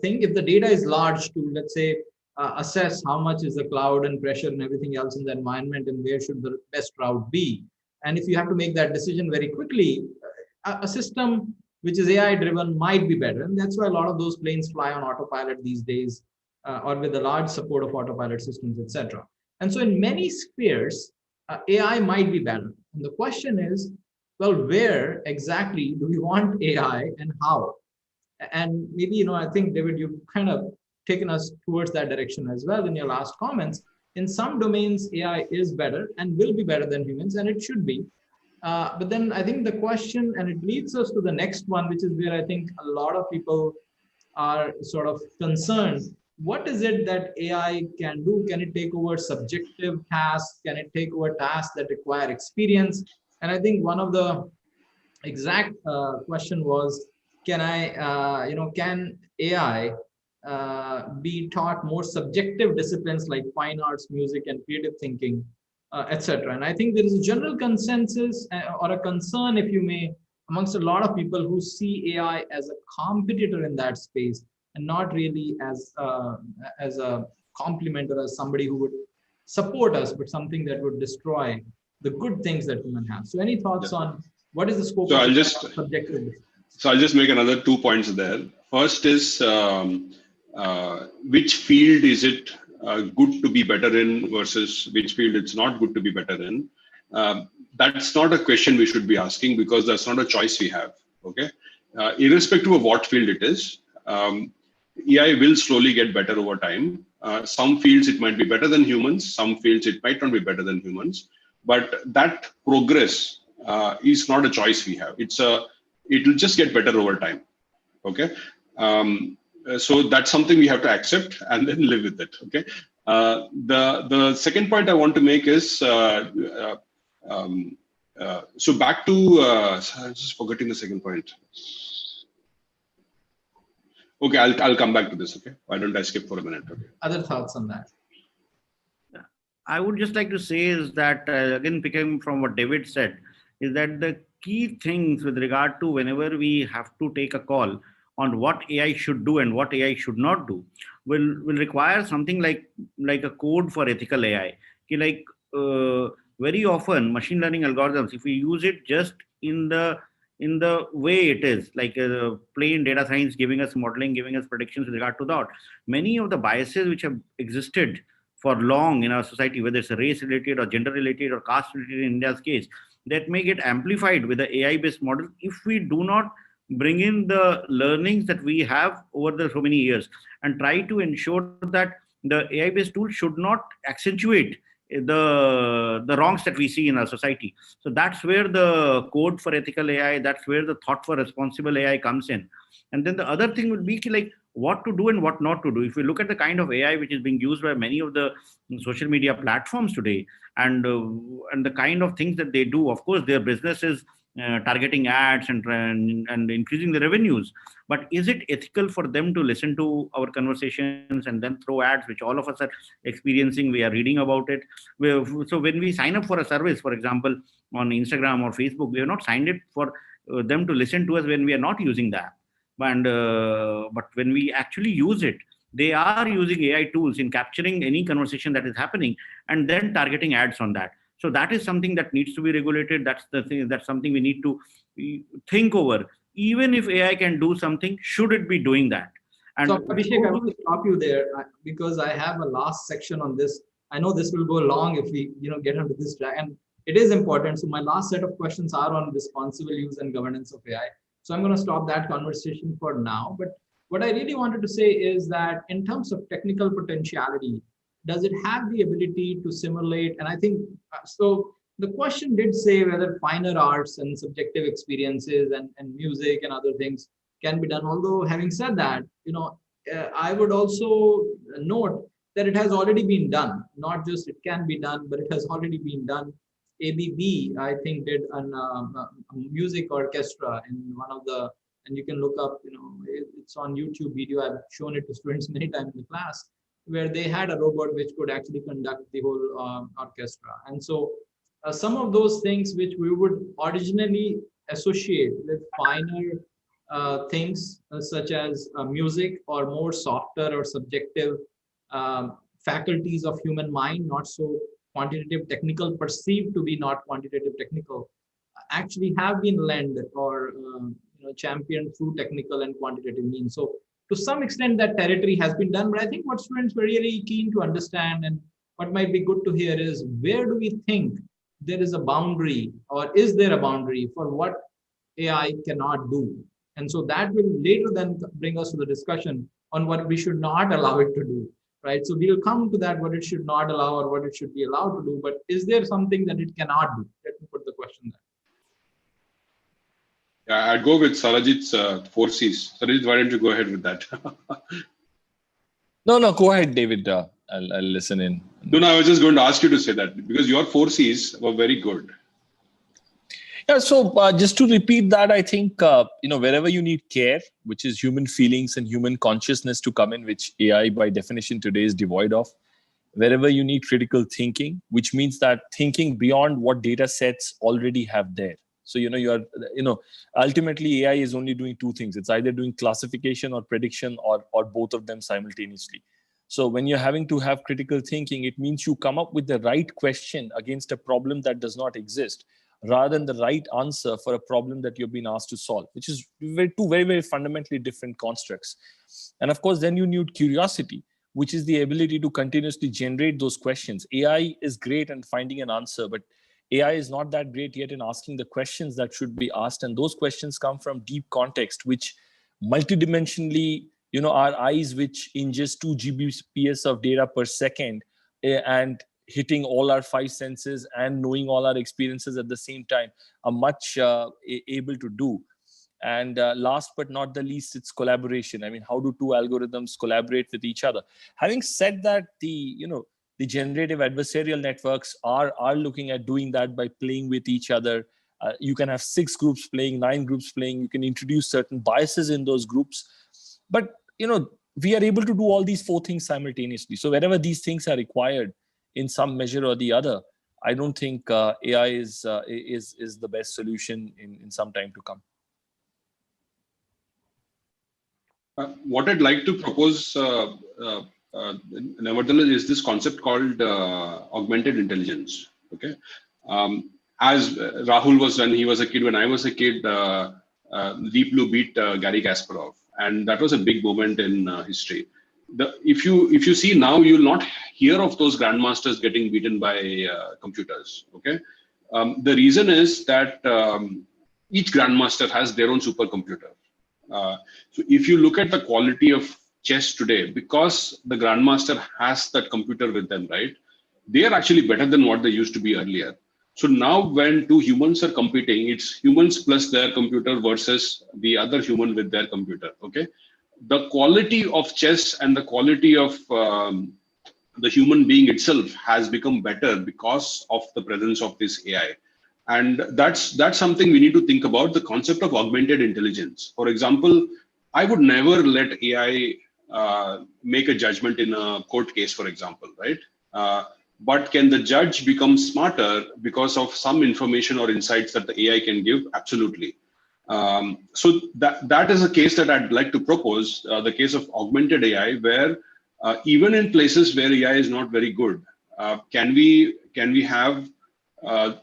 thing. If the data is large to, let's say, assess how much is the cloud and pressure and everything else in the environment and where should the best route be. And if you have to make that decision very quickly, a system which is AI driven might be better. And that's why a lot of those planes fly on autopilot these days, or with the large support of autopilot systems, etc. And so in many spheres, AI might be better. And the question is, well, where exactly do we want AI and how? And maybe, I think, David, you've kind of taken us towards that direction as well in your last comments. In some domains, AI is better and will be better than humans, and it should be. But then I think the question, and it leads us to the next one, which is where I think a lot of people are sort of concerned. What is it that AI can do? Can it take over subjective tasks? Can it take over tasks that require experience? And I think one of the exact question was, can AI be taught more subjective disciplines like fine arts, music, and creative thinking, etc. And I think there is a general consensus or a concern, if you may, amongst a lot of people who see AI as a competitor in that space and not really as a complement or as somebody who would support us, but something that would destroy the good things that human have. So, any thoughts on what is the scope So of I'll just subjective? So I'll just make another 2 points there. First is which field is it good to be better in versus which field it's not good to be better in. That's not a question we should be asking because that's not a choice we have. Okay, irrespective of what field it is, AI will slowly get better over time. Some fields it might be better than humans. Some fields it might not be better than humans. But that progress is not a choice we have. It will just get better over time. Okay, so that's something we have to accept and then live with it. Okay, the second point I want to make is so back to I'm just forgetting the second point. Okay, I'll come back to this. Okay, why don't I skip for a minute? Okay. Other thoughts on that? I would just like to say is that again, picking from what David said, is that the key things with regard to whenever we have to take a call on what AI should do and what AI should not do will require something like a code for ethical AI. Like very often machine learning algorithms, if we use it just in the way it is, like plain data science giving us modeling, giving us predictions with regard to that, many of the biases which have existed for long in our society, whether it's race related or gender related or caste related in India's case, that may get amplified with the AI based model if we do not bring in the learnings that we have over the so many years and try to ensure that the AI based tool should not accentuate the wrongs that we see in our society. So that's where the code for ethical AI, that's where the thought for responsible AI comes in. And then the other thing would be like what to do and what not to do. If we look at the kind of AI which is being used by many of the social media platforms today, and the kind of things that they do, of course, their business is targeting ads and increasing the revenues. But is it ethical for them to listen to our conversations and then throw ads, which all of us are experiencing? We are reading about it. So when we sign up for a service, for example, on Instagram or Facebook, we have not signed it for them to listen to us when we are not using the app. But when we actually use it, they are using AI tools in capturing any conversation that is happening and then targeting ads on that. So that is something that needs to be regulated. That's the thing. That's something we need to think over. Even if AI can do something, should it be doing that? And so Abhishek, I want to stop you there because I have a last section on this. I know this will go long if we get into this track, and it is important. So my last set of questions are on responsible use and governance of AI. So I'm going to stop that conversation for now. But what I really wanted to say is that in terms of technical potentiality, does it have the ability to simulate? And I think, so the question did say whether finer arts and subjective experiences and music and other things can be done. Although having said that, I would also note that it has already been done. Not just it can be done, but it has already been done. ABB, I think, did a music orchestra in one of the, and you can look up, it's on YouTube video. I've shown it to students many times in the class, where they had a robot which could actually conduct the whole orchestra. And so some of those things which we would originally associate with finer things such as music or more softer or subjective faculties of human mind, not so quantitative technical, perceived to be not quantitative technical, actually have been lent or championed through technical and quantitative means. So to some extent that territory has been done, but I think what students were really keen to understand and what might be good to hear is, where do we think there is a boundary, or is there a boundary for what AI cannot do? And so that will later then bring us to the discussion on what we should not allow it to do. Right, so we'll come to that, what it should not allow or what it should be allowed to do. But is there something that it cannot do? Let me put the question there. Yeah, I'd go with Sarajit's 4 C's. Sarajit, why don't you go ahead with that? No, go ahead, David. I'll listen in. No, I was just going to ask you to say that because your 4 C's were very good. Yeah, so just to repeat that, I think, wherever you need care, which is human feelings and human consciousness to come in, which AI by definition today is devoid of, wherever you need critical thinking, which means that thinking beyond what data sets already have there. So, ultimately AI is only doing two things. It's either doing classification or prediction, or both of them simultaneously. So when you're having to have critical thinking, it means you come up with the right question against a problem that does not exist, rather than the right answer for a problem that you've been asked to solve, which is two very, very fundamentally different constructs. And of course, then you need curiosity, which is the ability to continuously generate those questions. AI is great at finding an answer, but AI is not that great yet in asking the questions that should be asked. And those questions come from deep context, which multidimensionally, our eyes, which ingest 2 Gbps of data per second, and hitting all our five senses and knowing all our experiences at the same time, are much able to do. And last but not the least, it's collaboration. I mean, how do two algorithms collaborate with each other? Having said that, the generative adversarial networks are looking at doing that by playing with each other. You can have 6 groups playing, 9 groups playing. You can introduce certain biases in those groups. But, we are able to do all these 4 things simultaneously. So wherever these things are required in some measure or the other, I don't think AI is the best solution in some time to come. What I'd like to propose, nevertheless, is this concept called augmented intelligence. Okay, as Rahul was when he was a kid, when I was a kid, Deep Blue beat Gary Kasparov, and that was a big moment in history. If you see now, you'll not hear of those grandmasters getting beaten by computers. Okay, the reason is that each grandmaster has their own supercomputer. So if you look at the quality of chess today, because the grandmaster has that computer with them, right? They are actually better than what they used to be earlier. So now when 2 humans are competing, it's humans plus their computer versus the other human with their computer. Okay, the quality of chess and the quality of the human being itself has become better because of the presence of this AI. And that's something we need to think about, the concept of augmented intelligence. For example, I would never let AI make a judgment in a court case, for example, right? But can the judge become smarter because of some information or insights that the AI can give? Absolutely. So that is a case that I'd like to propose, the case of augmented AI, where even in places where AI is not very good, can we have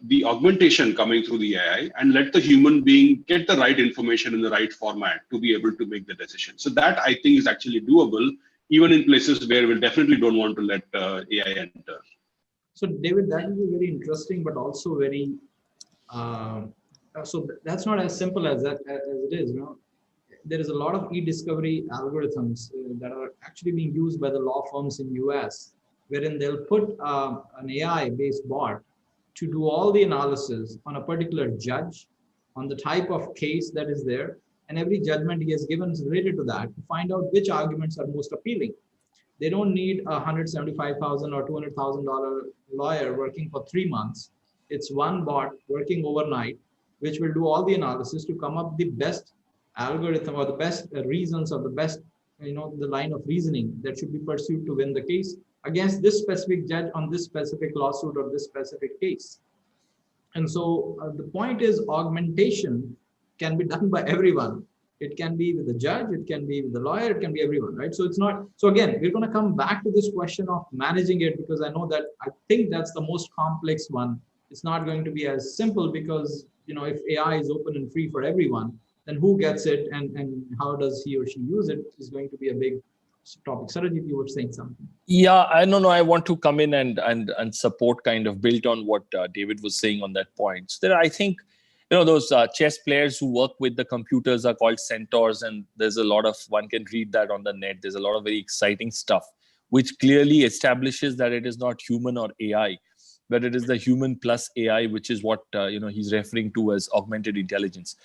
the augmentation coming through the AI and let the human being get the right information in the right format to be able to make the decision. So that I think is actually doable, even in places where we definitely don't want to let AI enter. So David, that is very interesting, but also very, so that's not as simple as that as it is. There is a lot of e-discovery algorithms that are actually being used by the law firms in US, wherein they'll put an AI-based bot to do all the analysis on a particular judge, on the type of case that is there, and every judgment he has given is related to that, to find out which arguments are most appealing. They don't need a $175,000 or $200,000 lawyer working for 3 months. It's one bot working overnight, which will do all the analysis to come up the best algorithm or the best reasons or the best, the line of reasoning that should be pursued to win the case against this specific judge on this specific lawsuit or this specific case. And so the point is, augmentation can be done by everyone. It can be with the judge, it can be with the lawyer, it can be everyone, right? So it's not, so again, we're going to come back to this question of managing it, because I know that I think that's the most complex one. It's not going to be as simple, because, if AI is open and free for everyone, then who gets it and how does he or she use it is going to be a big topic. Sarajit, you were saying something. Yeah, I don't know. I want to come in and support, kind of built on what David was saying on that point. So there, I think, those chess players who work with the computers are called centaurs, and there's a lot of, one can read that on the net. There's a lot of very exciting stuff, which clearly establishes that it is not human or AI, but it is the human plus AI, which is what he's referring to as augmented intelligence.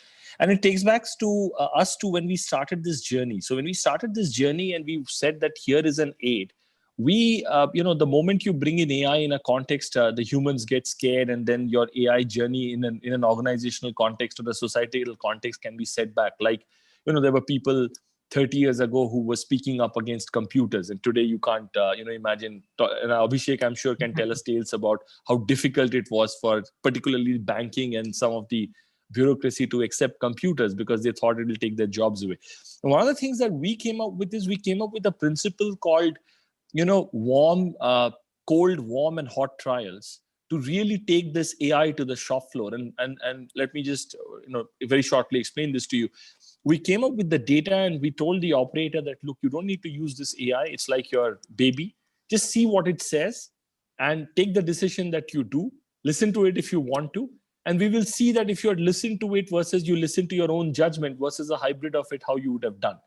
And it takes back to us to when we started this journey. So when we started this journey and we said that here is an aid, We, the moment you bring in AI in a context, the humans get scared, and then your AI journey in an organizational context or the societal context can be set back. Like, there were people 30 years ago who were speaking up against computers, and today you can't, imagine. And Abhishek, I'm sure, can tell us tales about how difficult it was for particularly banking and some of the bureaucracy to accept computers because they thought it will take their jobs away. And one of the things that we came up with is we came up with a principle called cold, warm, and hot trials to really take this AI to the shop floor. And let me just, very shortly explain this to you. We came up with the data and we told the operator that, look, you don't need to use this AI. It's like your baby. Just see what it says and take the decision that you do. Listen to it if you want to. And we will see that if you're listening to it versus you listen to your own judgment versus a hybrid of it, how you would have done.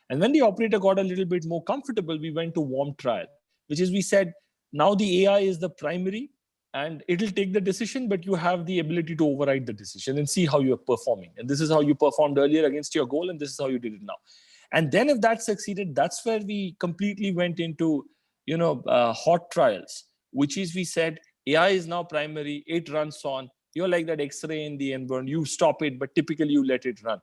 And when the operator got a little bit more comfortable, we went to warm trial, which is we said, now the AI is the primary and it'll take the decision, but you have the ability to override the decision and see how you're performing. And this is how you performed earlier against your goal, and this is how you did it now. And then if that succeeded, that's where we completely went into, hot trials, which is we said, AI is now primary, it runs on, you're like that X-ray in the environment, you stop it, but typically you let it run.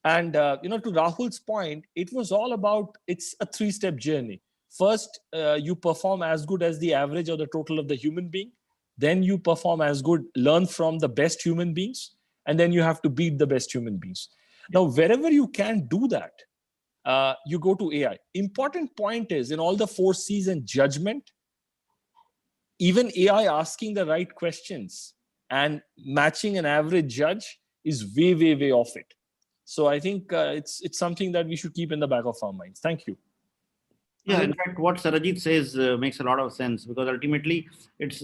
And, to Rahul's point, it was all about, it's a 3-step journey. First, you perform as good as the average or the total of the human being. Then you perform as good, learn from the best human beings. And then you have to beat the best human beings. Now, wherever you can do that, you go to AI. Important point is in all the 4 C's and judgment, even AI asking the right questions and matching an average judge is way, way, way off it. So I think it's something that we should keep in the back of our minds. Thank you. Yeah, in fact, what Sarajit says makes a lot of sense, because ultimately it's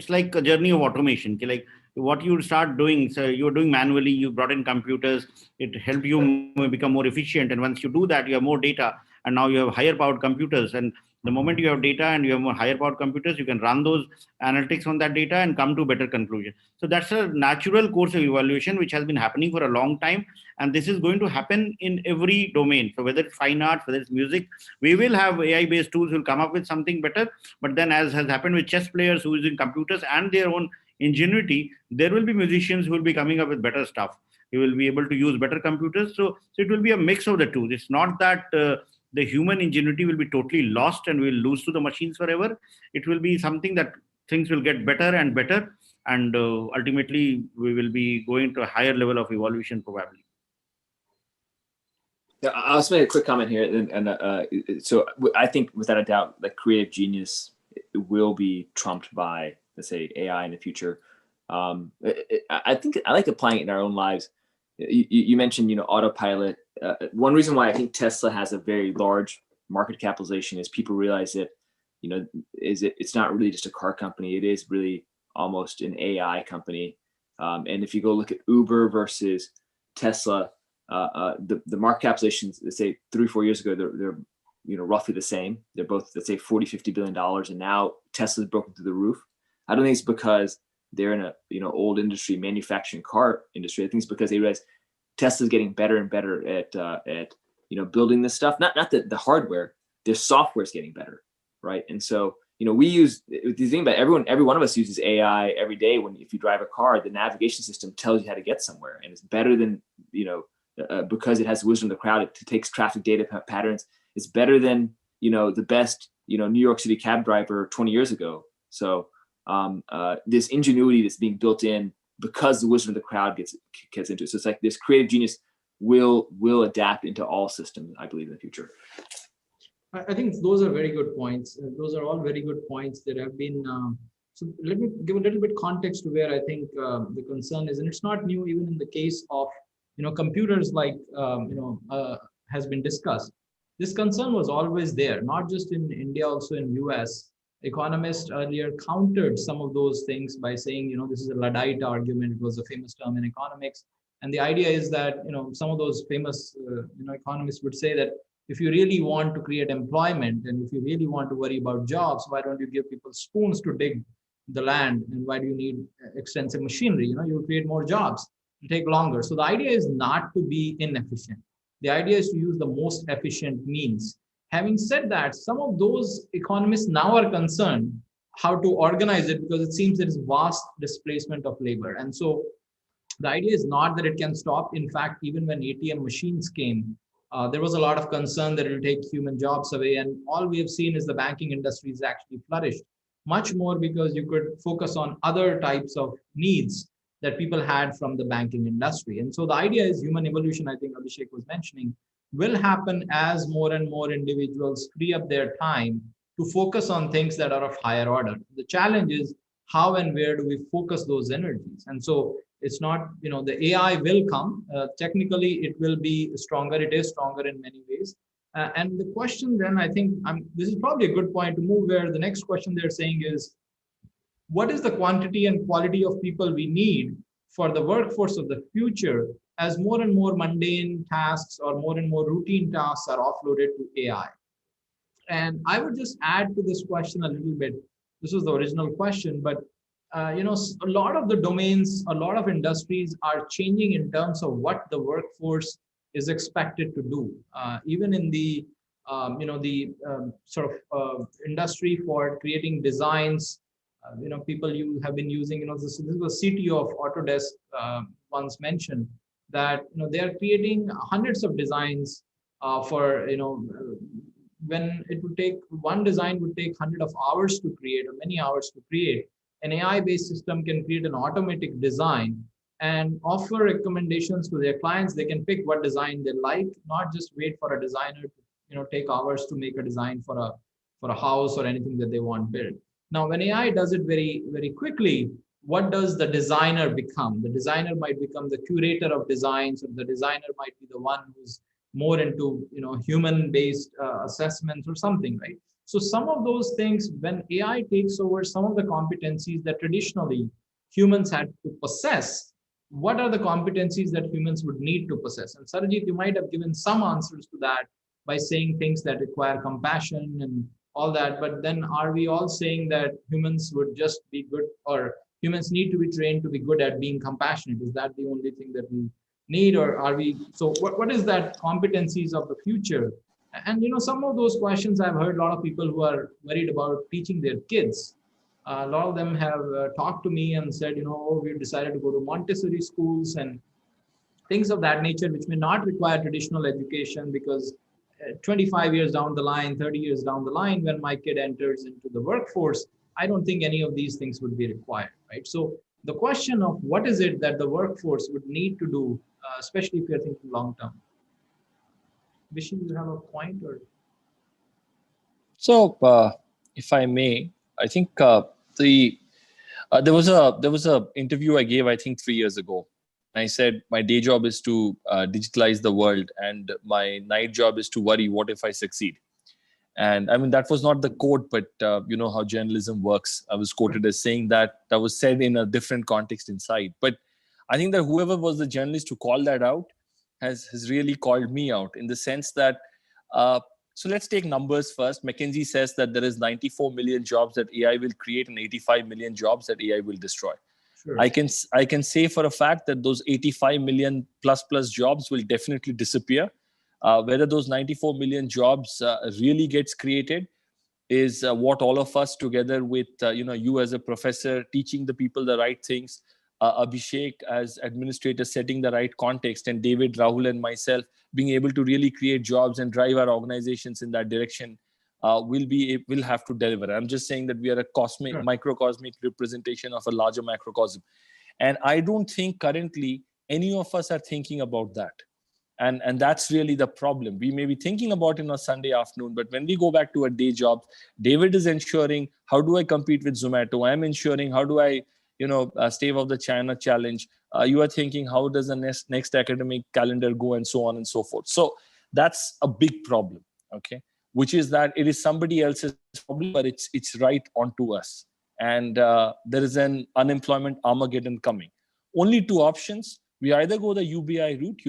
like a journey of automation. Like what you start doing, so you're doing manually, you brought in computers, it helped you become more efficient. And once you do that, you have more data, and now you have higher powered computers. And the moment you have data and you have more higher powered computers, you can run those analytics on that data and come to better conclusion. So that's a natural course of evaluation which has been happening for a long time, and this is going to happen in every domain. So whether it's fine arts, whether it's music, we will have AI based tools will come up with something better. But then, as has happened with chess players who are using computers and their own ingenuity, there will be musicians who will be coming up with better stuff. You will be able to use better computers. So it will be a mix of the two. It's not that the human ingenuity will be totally lost and we'll lose to the machines forever. It will be something that things will get better and better, and ultimately we will be going to a higher level of evolution probably. Yeah, I'll just make a quick comment here, so I think without a doubt, like creative genius will be trumped by, let's say, AI in the future. I think I like applying it in our own lives. You mentioned, autopilot. One reason why I think Tesla has a very large market capitalization is people realize that, it's not really just a car company. It is really almost an AI company. And if you go look at Uber versus Tesla, the market capitalizations, let's say 3-4 years ago, they're roughly the same. They're both, let's say, $40-50 billion, and now Tesla's broken through the roof. I don't think it's because they're in a old industry, manufacturing car industry. I think it's because they realize Tesla's getting better and better at building this stuff. Not the hardware, their software is getting better, right? And so we use the thing about every one of us uses AI every day. If you drive a car, the navigation system tells you how to get somewhere, and it's better than because it has the wisdom of the crowd. It takes traffic data patterns. It's better than the best New York City cab driver 20 years ago. So this ingenuity that's being built in because the wisdom of the crowd gets into it. So it's like this creative genius will adapt into all systems, I believe, in the future. I think those are very good points. Those are all very good points that have been. So let me give a little bit context to where I think the concern is, and it's not new. Even in the case of computers, like has been discussed. This concern was always there, not just in India, also in US. Economists earlier countered some of those things by saying, this is a Luddite argument. It was a famous term in economics. And the idea is that, some of those famous, economists would say that if you really want to create employment and if you really want to worry about jobs, why don't you give people spoons to dig the land? And why do you need extensive machinery? You'll create more jobs. It'll take longer. So the idea is not to be inefficient. The idea is to use the most efficient means. Having said that, some of those economists now are concerned how to organize it, because it seems there is vast displacement of labor. And so the idea is not that it can stop. In fact, even when ATM machines came, there was a lot of concern that it will take human jobs away. And all we have seen is the banking industry has actually flourished much more, because you could focus on other types of needs that people had from the banking industry. And so the idea is human evolution, I think Abhishek was mentioning, will happen as more and more individuals free up their time to focus on things that are of higher order. The challenge is how and where do we focus those energies? And so it's not, the AI will come. Technically, it will be stronger. It is stronger in many ways. And the question then, I think, this is probably a good point to move, where the next question they're saying is, what is the quantity and quality of people we need for the workforce of the future, as more and more mundane tasks or more and more routine tasks are offloaded to AI? And I would just add to this question a little bit. This was the original question, but a lot of the domains, a lot of industries are changing in terms of what the workforce is expected to do. Even in the sort of industry for creating designs, people you have been using. This was CTO of Autodesk once mentioned that they are creating hundreds of designs for when it would take one design would take 100 hours to create, or many hours to create. An AI-based system can create an automatic design and offer recommendations to their clients. They can pick what design they like, not just wait for a designer to take hours to make a design for a house or anything that they want built. Now, when AI does it very, very quickly, what does the designer become? The designer might become the curator of designs, or the designer might be the one who's more into human-based assessments or something, right? So some of those things, when AI takes over some of the competencies that traditionally humans had to possess, what are the competencies that humans would need to possess? And Sarajit, you might have given some answers to that by saying things that require compassion and all that. But then are we all saying that humans would just be good, or humans need to be trained to be good at being compassionate? Is that the only thing that we need, or are we? So what is that competencies of the future? And some of those questions, I've heard a lot of people who are worried about teaching their kids. A lot of them have talked to me and said, we've decided to go to Montessori schools and things of that nature, which may not require traditional education, because 25 years down the line, 30 years down the line, when my kid enters into the workforce, I don't think any of these things would be required, right? So the question of what is it that the workforce would need to do, especially if you're thinking long term. Vishy, you have a point? Or So, if I may, I think there was a interview I gave, I think 3 years ago. I said my day job is to digitalize the world, and my night job is to worry what if I succeed. And I mean, that was not the quote, but you know how journalism works. I was quoted as saying that was said in a different context inside. But I think that whoever was the journalist who called that out has really called me out, in the sense that, so let's take numbers first. McKinsey says that there is 94 million jobs that AI will create and 85 million jobs that AI will destroy. Sure. I can say for a fact that those 85 million plus jobs will definitely disappear. Whether those 94 million jobs really gets created is what all of us, together with you as a professor teaching the people the right things, Abhishek as administrator setting the right context, and David, Rahul, and myself being able to really create jobs and drive our organizations in that direction, will have to deliver. I'm just saying that we are a cosmic, microcosmic representation of a larger macrocosm. And I don't think currently any of us are thinking about that. And that's really the problem. We may be thinking about it on a Sunday afternoon, but when we go back to our day jobs, David is ensuring, how do I compete with Zomato? I'm ensuring, how do I stave off the China challenge? You are thinking, how does the next academic calendar go, and so on and so forth. So that's a big problem, okay? Which is that it is somebody else's problem, but it's right onto us. And there is an unemployment Armageddon coming. Only two options. We either go the UBI route,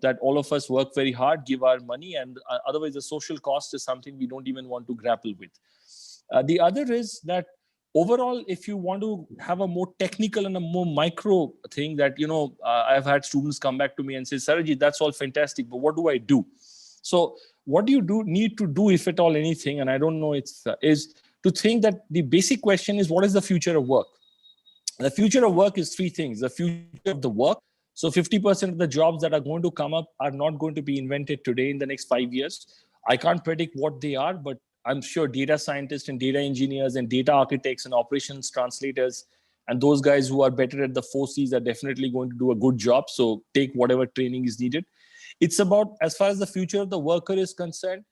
that all of us work very hard, give our money, and otherwise the social cost is something we don't even want to grapple with. The other is that overall, if you want to have a more technical and a more micro thing, that, I've had students come back to me and say, Sarajit, that's all fantastic, but what do I do? So what do you need to do, if at all anything, and I don't know, is to think that the basic question is, what is the future of work? The future of work is three things. The future of the work. So 50% of the jobs that are going to come up are not going to be invented today in the next 5 years. I can't predict what they are, but I'm sure data scientists and data engineers and data architects and operations translators and those guys who are better at the 4Cs are definitely going to do a good job. So take whatever training is needed. It's about, as far as the future of the worker is concerned,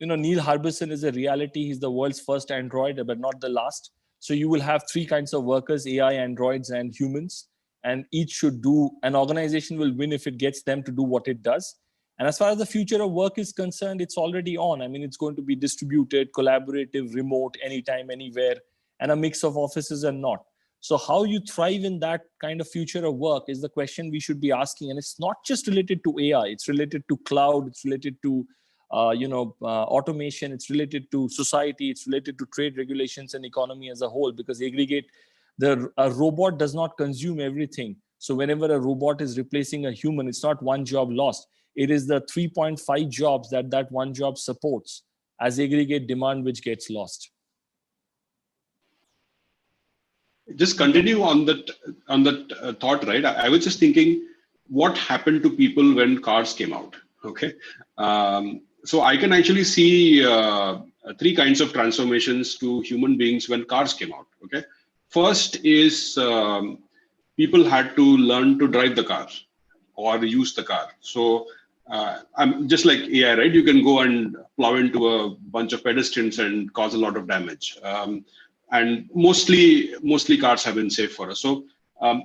Neil Harbison is a reality. He's the world's first android, but not the last. So you will have three kinds of workers: AI, androids, and humans. And each should do, an organization will win if it gets them to do what it does. And as far as the future of work is concerned, it's already on. I mean, it's going to be distributed, collaborative, remote, anytime, anywhere, and a mix of offices and not. So how you thrive in that kind of future of work is the question we should be asking. And it's not just related to AI, it's related to cloud, it's related to automation, it's related to society, it's related to trade regulations and economy as a whole, because a robot does not consume everything. So whenever a robot is replacing a human, it's not one job lost. It is the 3.5 jobs that one job supports as aggregate demand, which gets lost. Just continue on that thought, right? I was just thinking, what happened to people when cars came out? Okay. So I can actually see three kinds of transformations to human beings when cars came out. Okay. First is people had to learn to drive the car or use the car. So I'm just like AI, right? You can go and plow into a bunch of pedestrians and cause a lot of damage. And mostly cars have been safe for us. So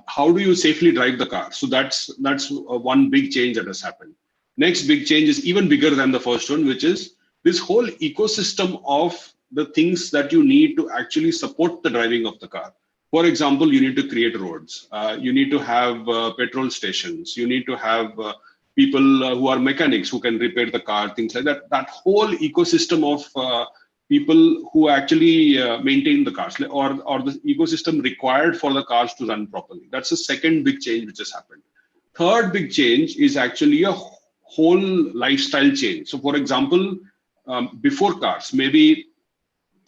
how do you safely drive the car? So that's one big change that has happened. Next big change is even bigger than the first one, which is this whole ecosystem of the things that you need to actually support the driving of the car. For example, you need to create roads. You need to have petrol stations. You need to have people who are mechanics who can repair the car, things like that. That whole ecosystem of people who actually maintain the cars, or the ecosystem required for the cars to run properly. That's the second big change which has happened. Third big change is actually a whole lifestyle change. So for example, before cars, maybe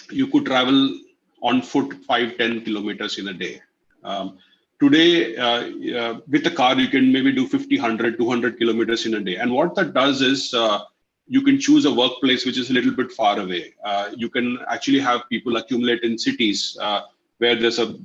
you could travel on foot 5-10 kilometers in a day. Today, with a car, you can maybe do 50, 100, 200 kilometers in a day. And what that does is you can choose a workplace which is a little bit far away. You can actually have people accumulate in cities where there's a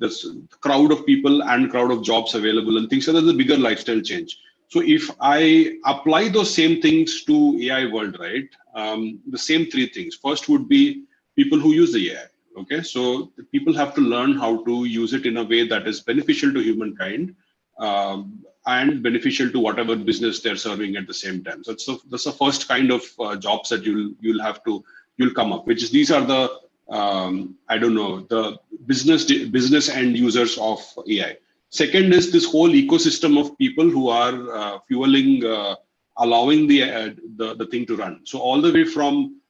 crowd of people and crowd of jobs available and things. So there's a bigger lifestyle change. So if I apply those same things to AI world, right? The same three things. First would be people who use the AI. Okay, so people have to learn how to use it in a way that is beneficial to humankind and beneficial to whatever business they're serving at the same time. So that's the first kind of jobs that you'll come up, which is, these are the the business end users of AI. Second is this whole ecosystem of people who are fueling, allowing the thing to run. So all the way from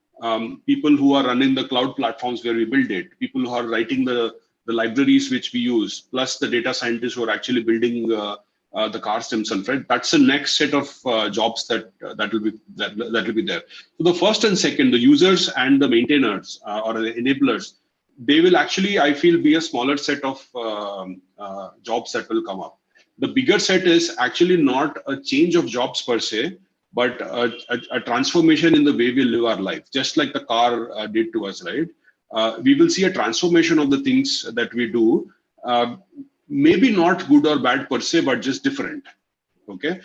people who are running the cloud platforms where we build it, people who are writing the libraries which we use, plus the data scientists who are actually building the cars themselves, right? That's the next set of jobs that will be there. So the first and second, the users and the maintainers or the enablers, they will actually, I feel, be a smaller set of jobs that will come up. The bigger set is actually not a change of jobs per se, but a transformation in the way we live our life, just like the car did to us, right? We will see a transformation of the things that we do, maybe not good or bad per se, but just different, okay?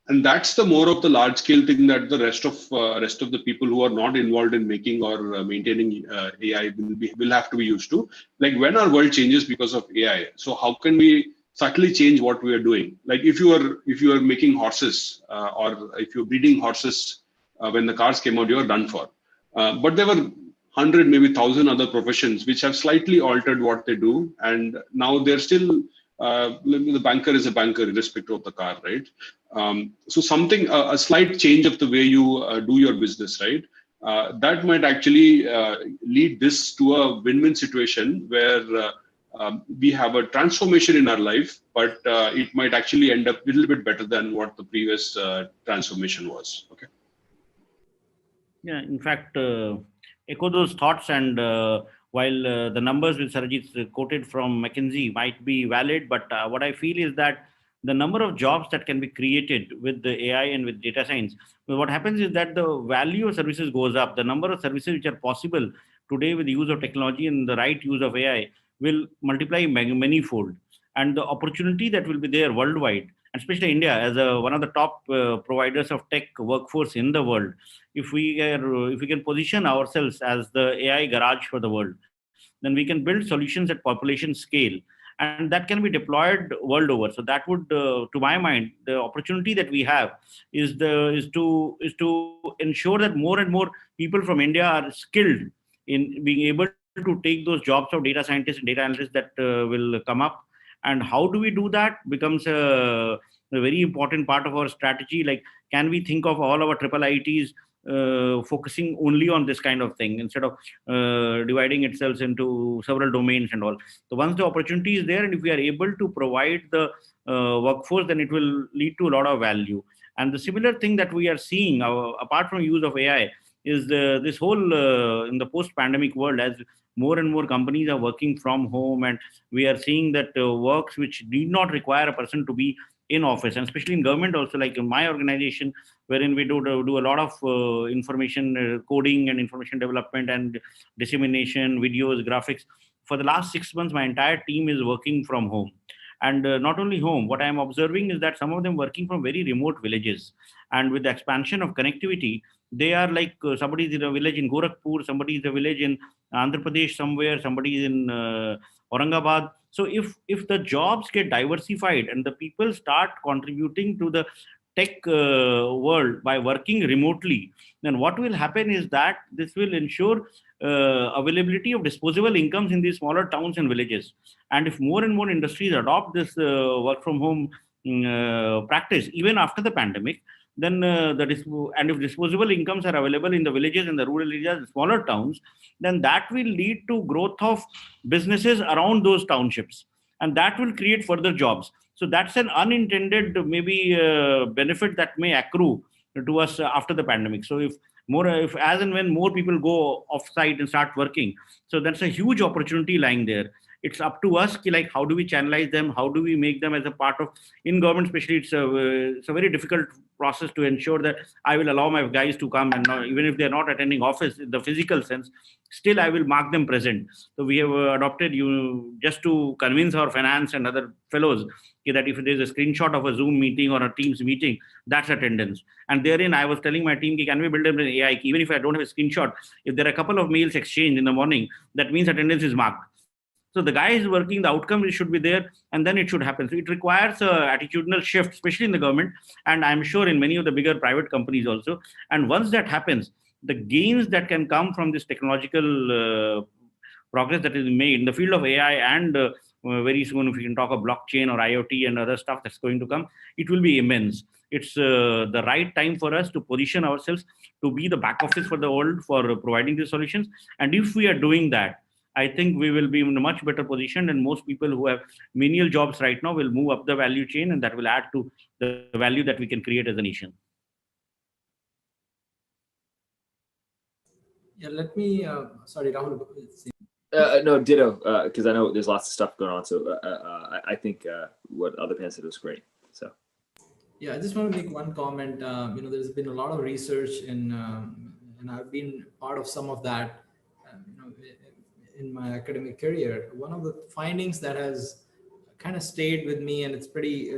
And that's the more of the large scale thing that the rest of the people who are not involved in making or maintaining AI will have to be used to. Like, when our world changes because of AI, so how can we subtly change what we are doing? Like, if you are making horses or if you're breeding horses, when the cars came out, you are done for. But there were 100, maybe 1,000 other professions which have slightly altered what they do, and now they're still. The banker is a banker irrespective of the car, right? So something, a slight change of the way you do your business, right? That might actually lead this to a win-win situation where we have a transformation in our life, but it might actually end up a little bit better than what the previous transformation was. Okay. Yeah, in fact, echo those thoughts. And while the numbers which Sarajit quoted from McKinsey might be valid, but what I feel is that the number of jobs that can be created with the AI and with data science, well, what happens is that the value of services goes up. The number of services which are possible today with the use of technology and the right use of AI will multiply many-fold. And the opportunity that will be there worldwide, and especially India as one of the top providers of tech workforce in the world, if we can position ourselves as the AI garage for the world, then we can build solutions at population scale, and that can be deployed world over. So that would, to my mind, the opportunity that we have is to ensure that more and more people from India are skilled in being able to take those jobs of data scientists and data analysts that will come up. And how do we do that becomes a very important part of our strategy. Like, can we think of all our triple ITs focusing only on this kind of thing instead of dividing itself into several domains and all. So once the opportunity is there, and if we are able to provide the workforce, then it will lead to a lot of value. And the similar thing that we are seeing, apart from use of AI, is this whole in the post-pandemic world, as more and more companies are working from home, and we are seeing that works which need not require a person to be in office, and especially in government also, like in my organization, wherein we do a lot of information coding and information development and dissemination, videos, graphics. For the last 6 months, my entire team is working from home. And not only home, what I'm observing is that some of them working from very remote villages. And with the expansion of connectivity, they are like somebody is in a village in Gorakhpur, somebody is a village in Andhra Pradesh somewhere, somebody is in Aurangabad. So if the jobs get diversified and the people start contributing to the tech world by working remotely, then what will happen is that this will ensure availability of disposable incomes in these smaller towns and villages. And if more and more industries adopt this work from home practice, even after the pandemic, then and if disposable incomes are available in the villages and the rural areas, the smaller towns, then that will lead to growth of businesses around those townships, and that will create further jobs. So that's an unintended maybe benefit that may accrue to us after the pandemic. So if as and when more people go off site and start working, so that's a huge opportunity lying there. It's up to us, like how do we channelize them, how do we make them as a part of, in government especially, it's a very difficult process to ensure that I will allow my guys to come, and not, even if they're not attending office in the physical sense, still I will mark them present. So we have adopted, you just to convince our finance and other fellows that if there's a screenshot of a Zoom meeting or a Teams meeting, that's attendance. And therein I was telling my team, can we build an AI, even if I don't have a screenshot, if there are a couple of mails exchanged in the morning, that means attendance is marked. So the guy is working, the outcome should be there, and then it should happen. So it requires a attitudinal shift, especially in the government, and I'm sure in many of the bigger private companies also. And once that happens, the gains that can come from this technological progress that is made in the field of AI, and very soon, if we can talk of blockchain or IoT and other stuff that's going to come, it will be immense. It's the right time for us to position ourselves to be the back office for the world for providing these solutions. And if we are doing that, I think we will be in a much better position, and most people who have menial jobs right now will move up the value chain, and that will add to the value that we can create as a nation. Yeah, let me, sorry, Rahul. No, ditto, because I know there's lots of stuff going on. So I think what other panelists said was great. So. Yeah, I just want to make one comment. There's been a lot of research and I've been part of some of that, in my academic career. One of the findings that has kind of stayed with me, and it's pretty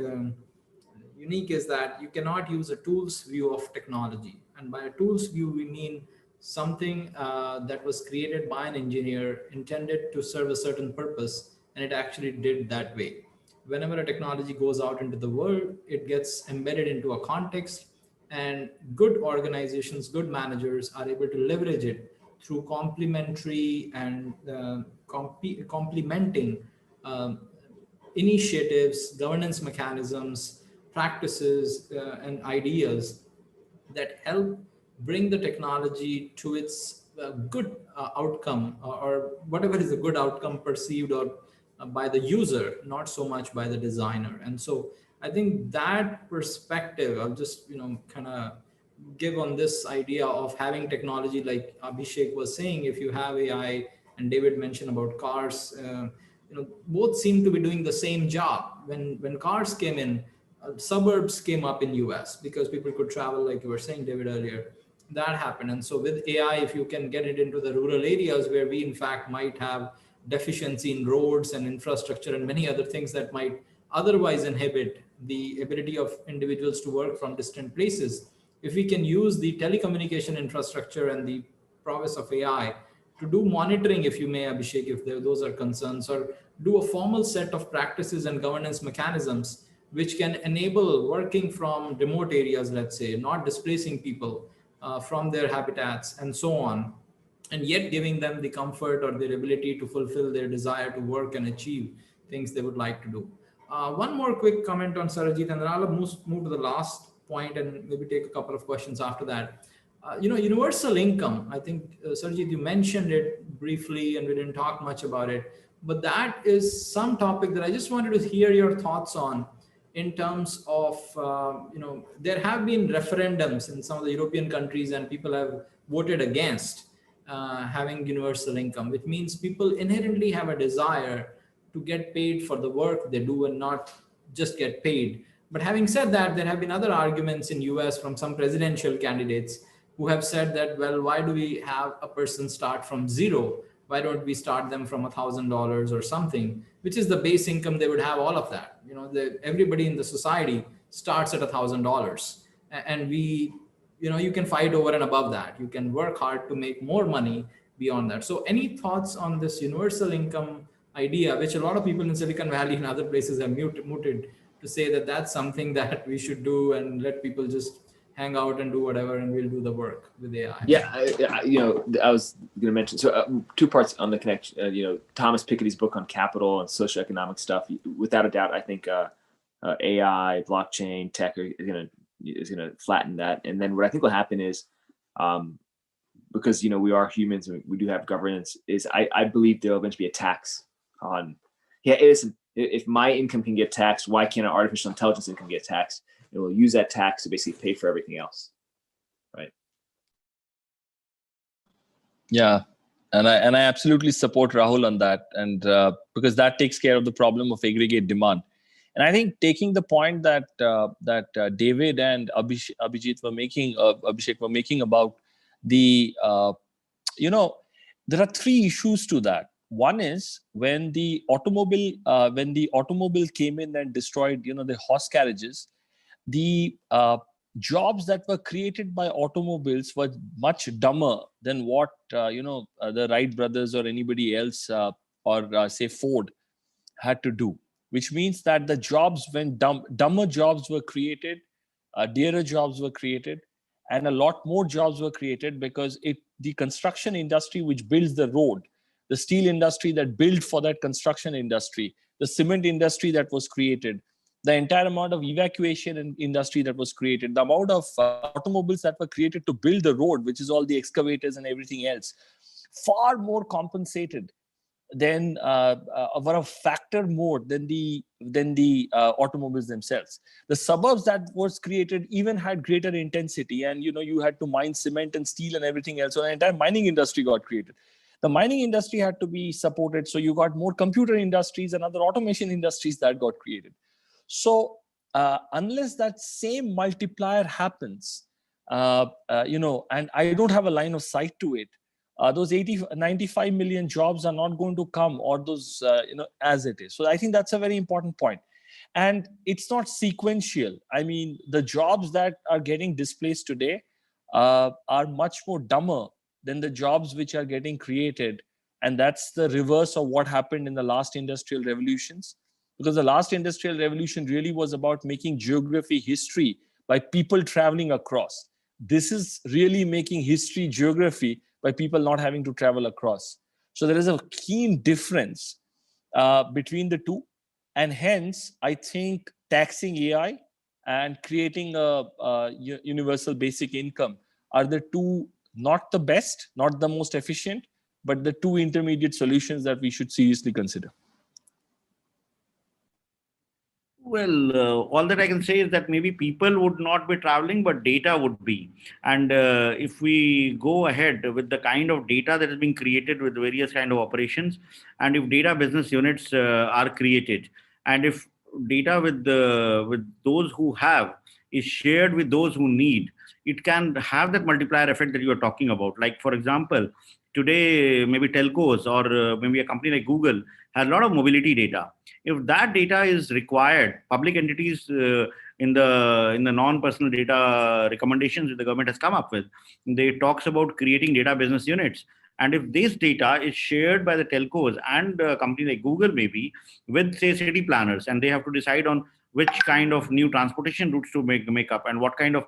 unique, is that you cannot use a tools view of technology. And by a tools view, we mean something that was created by an engineer, intended to serve a certain purpose, and it actually did that way. Whenever a technology goes out into the world, it gets embedded into a context, and good organizations, good managers are able to leverage it through complementary and complementing um, initiatives, governance mechanisms, practices, and ideas that help bring the technology to its good outcome, or whatever is a good outcome perceived, or by the user, not so much by the designer. And so I think that perspective, I'll just kind of give on this idea of having technology, like Abhishek was saying, if you have AI, and David mentioned about cars, both seem to be doing the same job. When cars came in, suburbs came up in US because people could travel, like you were saying, David, earlier. That happened. And so with AI, if you can get it into the rural areas where we in fact might have deficiency in roads and infrastructure and many other things that might otherwise inhibit the ability of individuals to work from distant places, if we can use the telecommunication infrastructure and the prowess of AI to do monitoring, if you may, Abhishek, if those are concerns, or do a formal set of practices and governance mechanisms which can enable working from remote areas, let's say, not displacing people from their habitats and so on, and yet giving them the comfort or their ability to fulfill their desire to work and achieve things they would like to do. One more quick comment on Sarajit, and then I'll move to the last point and maybe take a couple of questions after that. Universal income, I think, Sarajit, you mentioned it briefly and we didn't talk much about it, but that is some topic that I just wanted to hear your thoughts on in terms of, there have been referendums in some of the European countries and people have voted against having universal income, which means people inherently have a desire to get paid for the work they do and not just get paid. But having said that, there have been other arguments in US from some presidential candidates who have said that, well, why do we have a person start from zero? Why don't we start them from $1,000 or something, which is the base income they would have, all of that. Everybody in the society starts at $1,000, and you can fight over and above that. You can work hard to make more money beyond that. So any thoughts on this universal income idea, which a lot of people in Silicon Valley and other places have mooted to say that that's something that we should do and let people just hang out and do whatever, and we'll do the work with AI. Yeah, I was going to mention, so two parts on the connection. Thomas Piketty's book on capital and socioeconomic stuff. Without a doubt, I think AI, blockchain, tech is going to flatten that. And then what I think will happen is, because we are humans and we do have governance, is I believe there will eventually be a tax on. Yeah, it is. If my income can get taxed, why can't an artificial intelligence income get taxed? It will use that tax to basically pay for everything else, right? Yeah, and I absolutely support Rahul on that, and because that takes care of the problem of aggregate demand. And I think taking the point that David and Abhishek were making about the there are three issues to that. One is when the automobile came in and destroyed the horse carriages, the jobs that were created by automobiles were much dumber than what the Wright brothers or anybody else or say Ford had to do, which means that the jobs, when dumber jobs were created, dearer jobs were created, and a lot more jobs were created because the construction industry which builds the road, the steel industry that built for that construction industry, the cement industry that was created, the entire amount of evacuation industry that was created, the amount of automobiles that were created to build the road, which is all the excavators and everything else, far more compensated than over a factor more than the automobiles themselves. The suburbs that was created even had greater intensity, and you had to mine cement and steel and everything else. So the entire mining industry got created. The mining industry had to be supported, so you got more computer industries and other automation industries that got created. So unless that same multiplier happens, and I don't have a line of sight to it, those 95 million jobs are not going to come, or those, as it is. So I think that's a very important point. And it's not sequential. I mean, the jobs that are getting displaced today are much more dumber than the jobs which are getting created. And that's the reverse of what happened in the last industrial revolutions. Because the last industrial revolution really was about making geography history by people traveling across. This is really making history geography by people not having to travel across. So there is a keen difference between the two. And hence, I think taxing AI and creating a universal basic income are the two, not the best, not the most efficient, but the two intermediate solutions that we should seriously consider. Well, all that I can say is that maybe people would not be traveling, but data would be. And if we go ahead with the kind of data that is being created with various kind of operations, and if data business units are created, and if data with those who have is shared with those who need, it can have that multiplier effect that you are talking about. Like for example, today maybe telcos or maybe a company like Google has a lot of mobility data. If that data is required, public entities in the non-personal data recommendations that the government has come up with, they talks about creating data business units. And if this data is shared by the telcos and a company like Google maybe with say city planners, and they have to decide on which kind of new transportation routes to make up and what kind of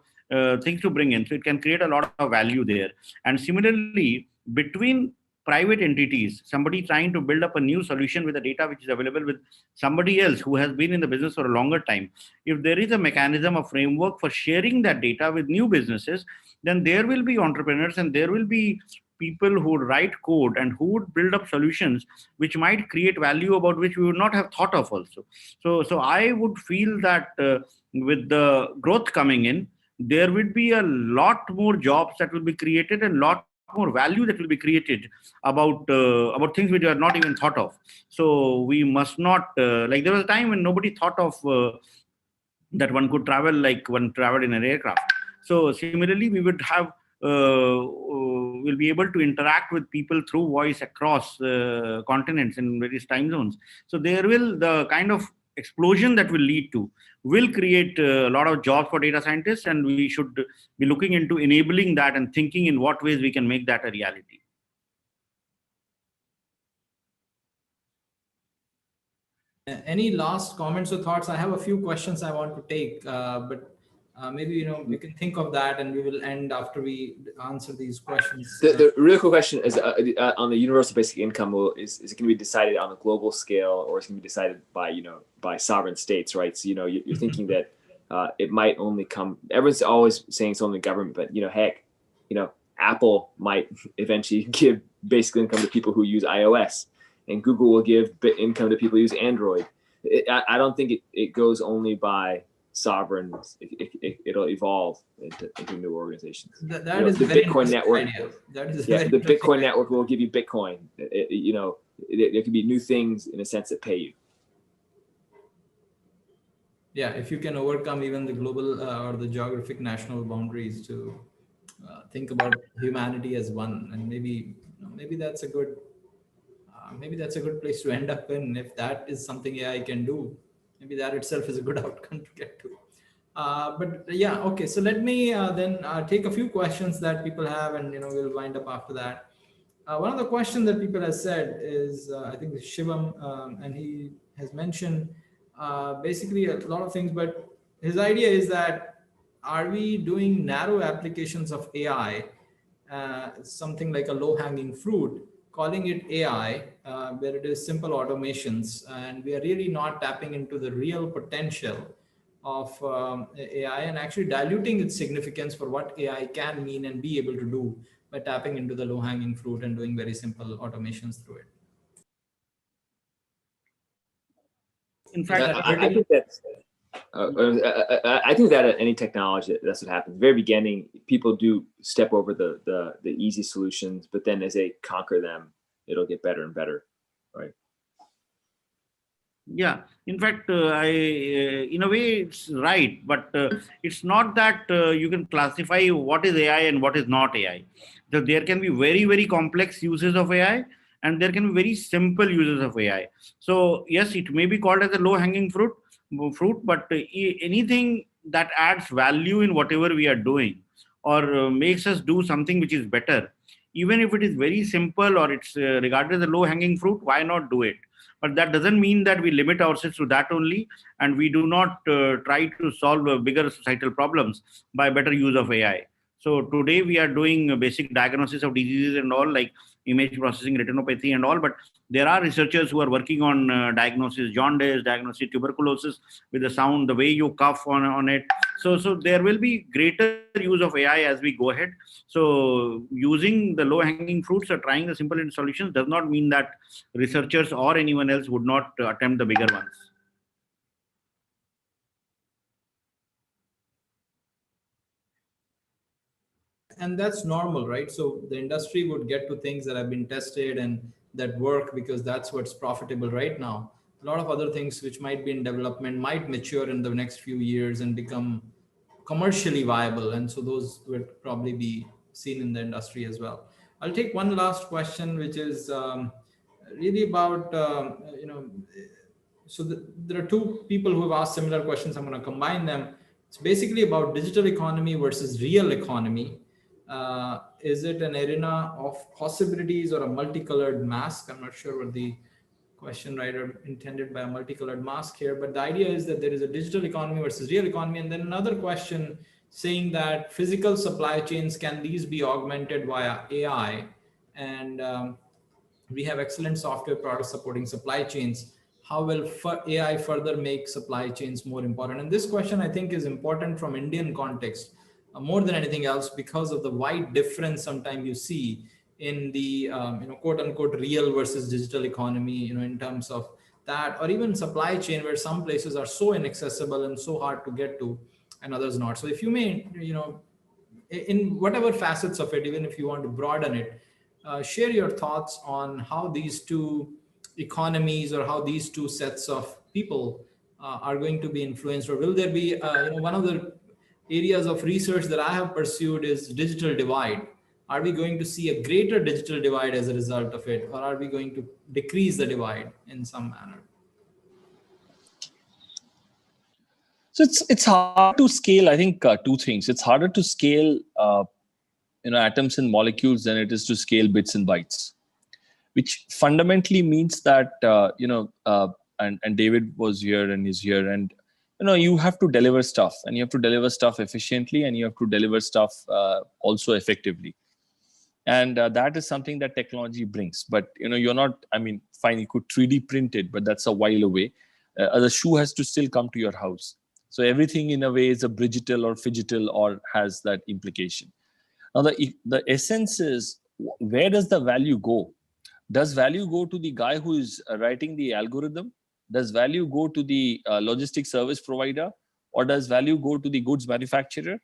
things to bring in, so it can create a lot of value there. And similarly, between private entities, somebody trying to build up a new solution with the data which is available with somebody else who has been in the business for a longer time, if there is a mechanism, a framework for sharing that data with new businesses, then there will be entrepreneurs and there will be people who would write code and who would build up solutions which might create value about which we would not have thought of also. So I would feel that with the growth coming in, there will be a lot more jobs that will be created and lot more value that will be created about things which are not even thought of. So we must not like there was a time when nobody thought of that one could travel like one traveled in an aircraft. So similarly, we would have will be able to interact with people through voice across continents in various time zones. So there will the kind of explosion that will lead to will create a lot of jobs for data scientists, and we should be looking into enabling that and thinking in what ways we can make that a reality. Any last comments or thoughts? I have a few questions I want to take, but maybe we can think of that, and we will end after we answer these questions. The really cool question is on the universal basic income. Is it going to be decided on a global scale, or is it going to be decided by by sovereign states, right? So you're thinking that it might only come. Everyone's always saying it's only government, but heck, Apple might eventually give basic income to people who use iOS, and Google will give income to people who use Android. I don't think it goes only by sovereigns. It'll evolve into new organizations. That is the Bitcoin network. That is the Bitcoin network will give you Bitcoin. There could be new things in a sense that pay you. Yeah, if you can overcome even the global or the geographic national boundaries to think about humanity as one, and maybe that's a good place to end up in. If that is something AI can do, maybe that itself is a good outcome to get to. But yeah, okay. So let me then take a few questions that people have, and we'll wind up after that. One of the questions that people have said is, I think Shivam, and he has mentioned basically a lot of things, but his idea is that are we doing narrow applications of AI, something like a low-hanging fruit, calling it AI, where it is simple automations, and we are really not tapping into the real potential of AI, and actually diluting its significance for what AI can mean and be able to do by tapping into the low-hanging fruit and doing very simple automations through it. In fact, I think that's. I think that at any technology, that's what happens. At the very beginning, people do step over the easy solutions, but then as they conquer them, it'll get better and better, right? Yeah, in fact, in a way, it's right, but it's not that you can classify what is AI and what is not AI. So there can be very, very complex uses of AI, and there can be very simple uses of AI. So yes, it may be called as a low-hanging fruit, but anything that adds value in whatever we are doing, or makes us do something which is better, even if it is very simple or it's regarded as a low-hanging fruit, why not do it? But that doesn't mean that we limit ourselves to that only, and we do not try to solve bigger societal problems by better use of AI. So today we are doing basic diagnosis of diseases and all, like image processing, retinopathy and all, but there are researchers who are working on diagnosis, jaundice, diagnosis, tuberculosis with the sound, the way you cough on it. So there will be greater use of AI as we go ahead. So using the low-hanging fruits or trying the simple solutions does not mean that researchers or anyone else would not attempt the bigger ones. and that's normal, right? So the industry would get to things that have been tested and that work because that's what's profitable right now. A lot of other things which might be in development might mature in the next few years and become commercially viable, and so those would probably be seen in the industry as well. I'll take one last question, which is really about there are two people who have asked similar questions. I'm going to combine them. It's basically about digital economy versus real economy. Is it an arena of possibilities or a multicolored mask? I'm not sure what the question writer intended by a multicolored mask here, but the idea is that there is a digital economy versus real economy. And then another question saying that physical supply chains, can these be augmented via AI? And we have excellent software products supporting supply chains. How will AI further make supply chains more important? And this question, I think, is important from Indian context more than anything else, because of the wide difference sometimes you see in the quote unquote real versus digital economy, in terms of that, or even supply chain, where some places are so inaccessible and so hard to get to and others not. So if you may, in whatever facets of it, even if you want to broaden it, share your thoughts on how these two economies or how these two sets of people are going to be influenced, or will there be, one of the areas of research that I have pursued is digital divide. Are we going to see a greater digital divide as a result of it, or are we going to decrease the divide in some manner? So it's hard to scale. I think two things. It's harder to scale atoms and molecules than it is to scale bits and bytes, which fundamentally means that and David was here and is here, and you have to deliver stuff, and you have to deliver stuff efficiently, and you have to deliver stuff also effectively. And that is something that technology brings. But you're not, I mean, fine, you could 3D print it, but that's a while away. The shoe has to still come to your house. So everything in a way is a bridgetal or phygital or has that implication. Now the essence is, where does the value go? Does value go to the guy who is writing the algorithm? Does value go to the logistics service provider? Or does value go to the goods manufacturer?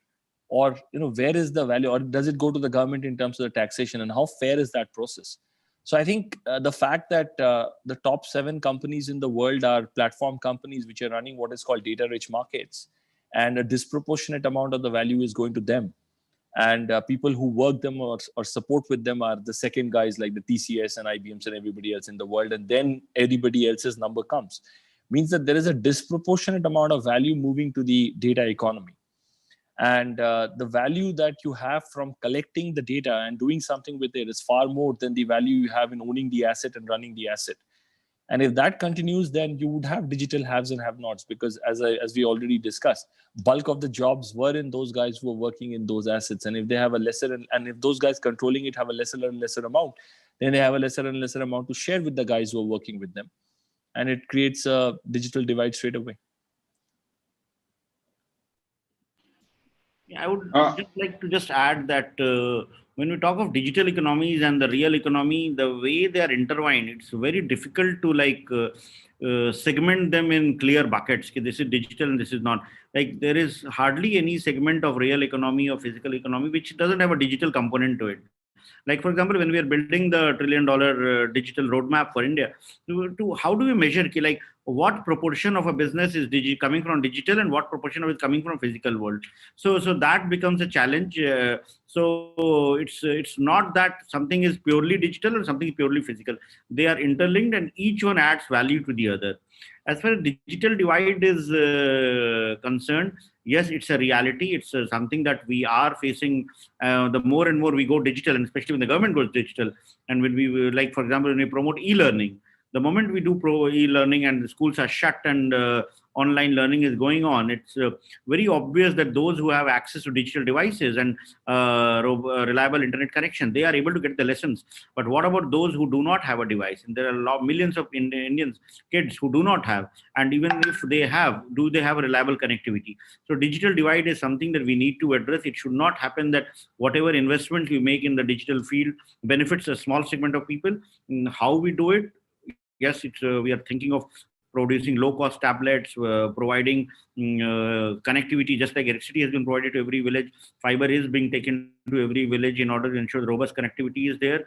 Or where is the value? Or does it go to the government in terms of the taxation? And how fair is that process? So I think the fact that the top 7 companies in the world are platform companies which are running what is called data-rich markets, and a disproportionate amount of the value is going to them. And people who work them or support with them are the second guys, like the TCS and IBMs and everybody else in the world. And then everybody else's number comes. Means that there is a disproportionate amount of value moving to the data economy. And the value that you have from collecting the data and doing something with it is far more than the value you have in owning the asset and running the asset. And if that continues, then you would have digital haves and have-nots, because as we already discussed, bulk of the jobs were in those guys who were working in those assets. And if they have a lesser, and if those guys controlling it have a lesser and lesser amount, then they have a lesser and lesser amount to share with the guys who are working with them. And it creates a digital divide straight away. Yeah, I would just like to just add that when we talk of digital economies and the real economy, the way they are intertwined, it's very difficult to segment them in clear buckets. This is digital and this is not. Like, there is hardly any segment of real economy or physical economy which doesn't have a digital component to it. Like, for example, when we are building the $1 trillion digital roadmap for India, to how do we measure like what proportion of a business is coming from digital and what proportion of it is coming from physical world? So that becomes a challenge. So it's not that something is purely digital or something is purely physical. They are interlinked and each one adds value to the other. As far as digital divide is concerned, yes, it's a reality. It's something that we are facing. The more and more we go digital, and especially when the government goes digital, and when we, like, for example, when we promote e-learning, the moment we do e-learning and the schools are shut and online learning is going on, it's very obvious that those who have access to digital devices and reliable internet connection, they are able to get the lessons. But what about those who do not have a device? And there are millions of Indians, kids who do not have. And even if they have, do they have a reliable connectivity? So digital divide is something that we need to address. It should not happen that whatever investments we make in the digital field benefits a small segment of people. How we do it? Yes, we are thinking of producing low-cost tablets, providing connectivity, just like electricity has been provided to every village. Fiber is being taken to every village in order to ensure robust connectivity is there.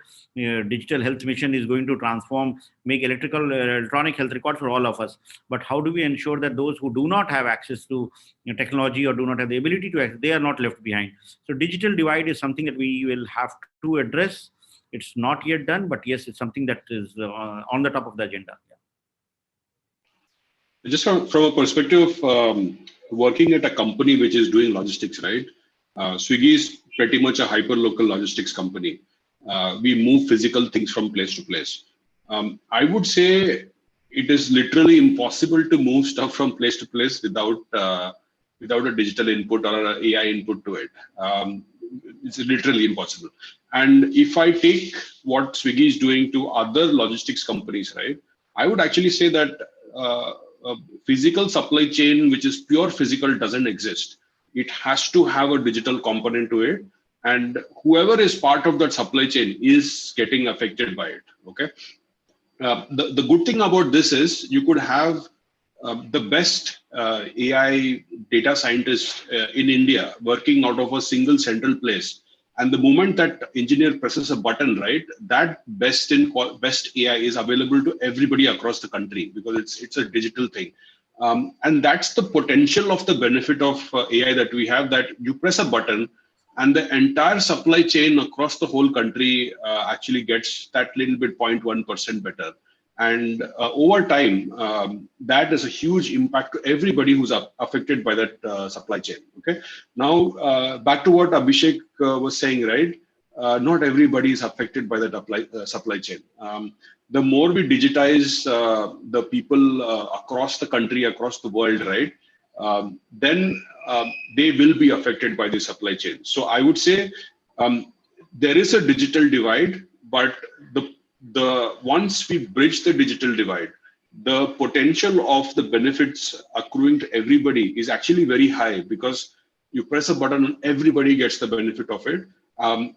Digital health mission is going to transform, make electronic health record for all of us. But how do we ensure that those who do not have access to technology or do not have the ability to access, they are not left behind? So digital divide is something that we will have to address. It's not yet done, but yes, it's something that is on the top of the agenda. Just from a perspective of working at a company which is doing logistics, right? Swiggy is pretty much a hyper-local logistics company. We move physical things from place to place. I would say it is literally impossible to move stuff from place to place without a digital input or an AI input to it. It's literally impossible. And if I take what Swiggy is doing to other logistics companies, right, I would actually say that a physical supply chain, which is pure physical, doesn't exist. It has to have a digital component to it. And whoever is part of that supply chain is getting affected by it. Okay. The good thing about this is you could have the best AI data scientists in India working out of a single central place. And the moment that engineer presses a button, right, that best AI is available to everybody across the country because it's a digital thing. And that's the potential of the benefit of AI that we have, that you press a button and the entire supply chain across the whole country actually gets that little bit 0.1% better. And over time, that is a huge impact to everybody who's affected by that supply chain. Okay. Now, back to what Abhishek was saying, right? Not everybody is affected by that supply chain. The more we digitize the people across the country, across the world, right? Then they will be affected by the supply chain. So I would say there is a digital divide, but the once we bridge the digital divide, the potential of the benefits accruing to everybody is actually very high because you press a button and everybody gets the benefit of it.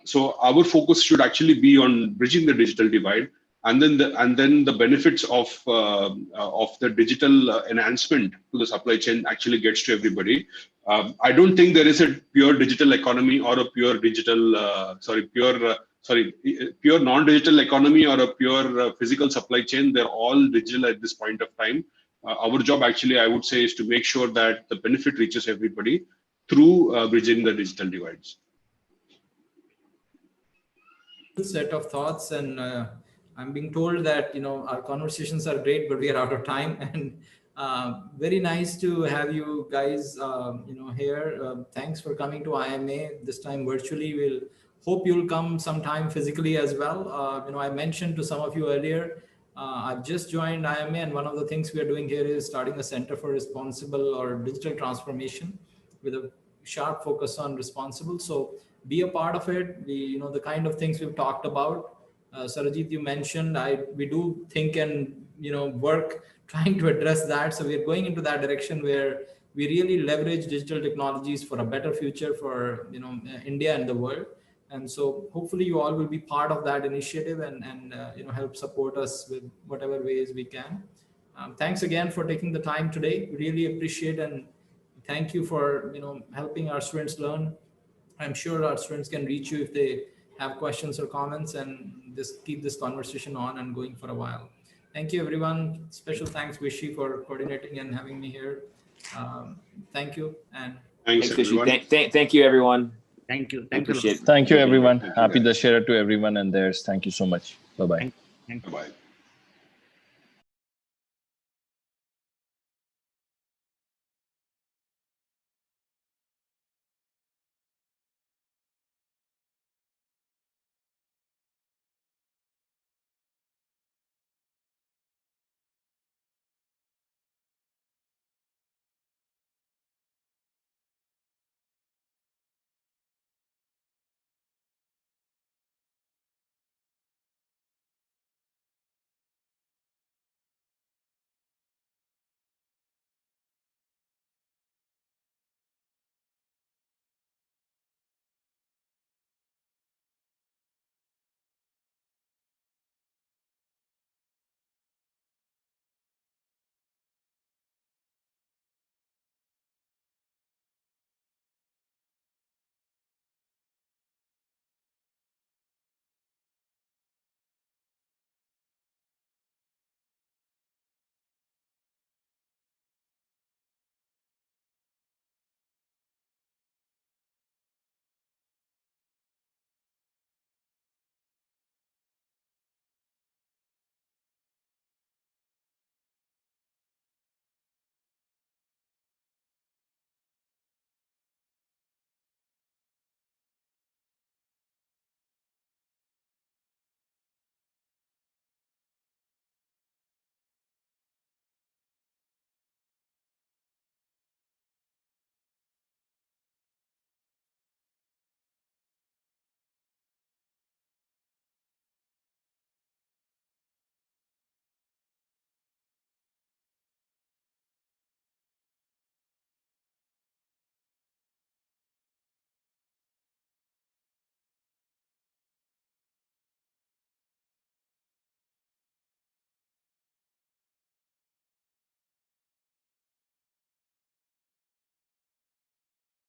So our focus should actually be on bridging the digital divide, and then the benefits of the digital enhancement to the supply chain actually gets to everybody. I don't think there is a pure digital economy or a pure digital pure non-digital economy or a pure physical supply chain. They're all digital at this point of time. Our job actually, I would say, is to make sure that the benefit reaches everybody through bridging the digital divides. Set of thoughts, and I'm being told that our conversations are great, but we are out of time. And very nice to have you guys here. Thanks for coming to IMA this time virtually. We'll hope you'll come sometime physically as well. I mentioned to some of you earlier, I've just joined IMA, and one of the things we are doing here is starting a Center for Responsible or Digital Transformation with a sharp focus on responsible. So be a part of it. The kind of things we've talked about. Sarajit, you mentioned, we do think and work trying to address that. So we're going into that direction where we really leverage digital technologies for a better future for India and the world. And so hopefully you all will be part of that initiative and help support us with whatever ways we can. Thanks again for taking the time today. Really appreciate, and thank you for helping our students learn. I'm sure our students can reach you if they have questions or comments, and just keep this conversation on and going for a while. Thank you, everyone. Special thanks, Vishy, for coordinating and having me here. Thank you. And thanks everyone. Thank you, everyone. Thank you. Thank you, everyone. Happy Dussehra to everyone and theirs. Thank you so much. Bye-bye. Thank you. Bye-bye.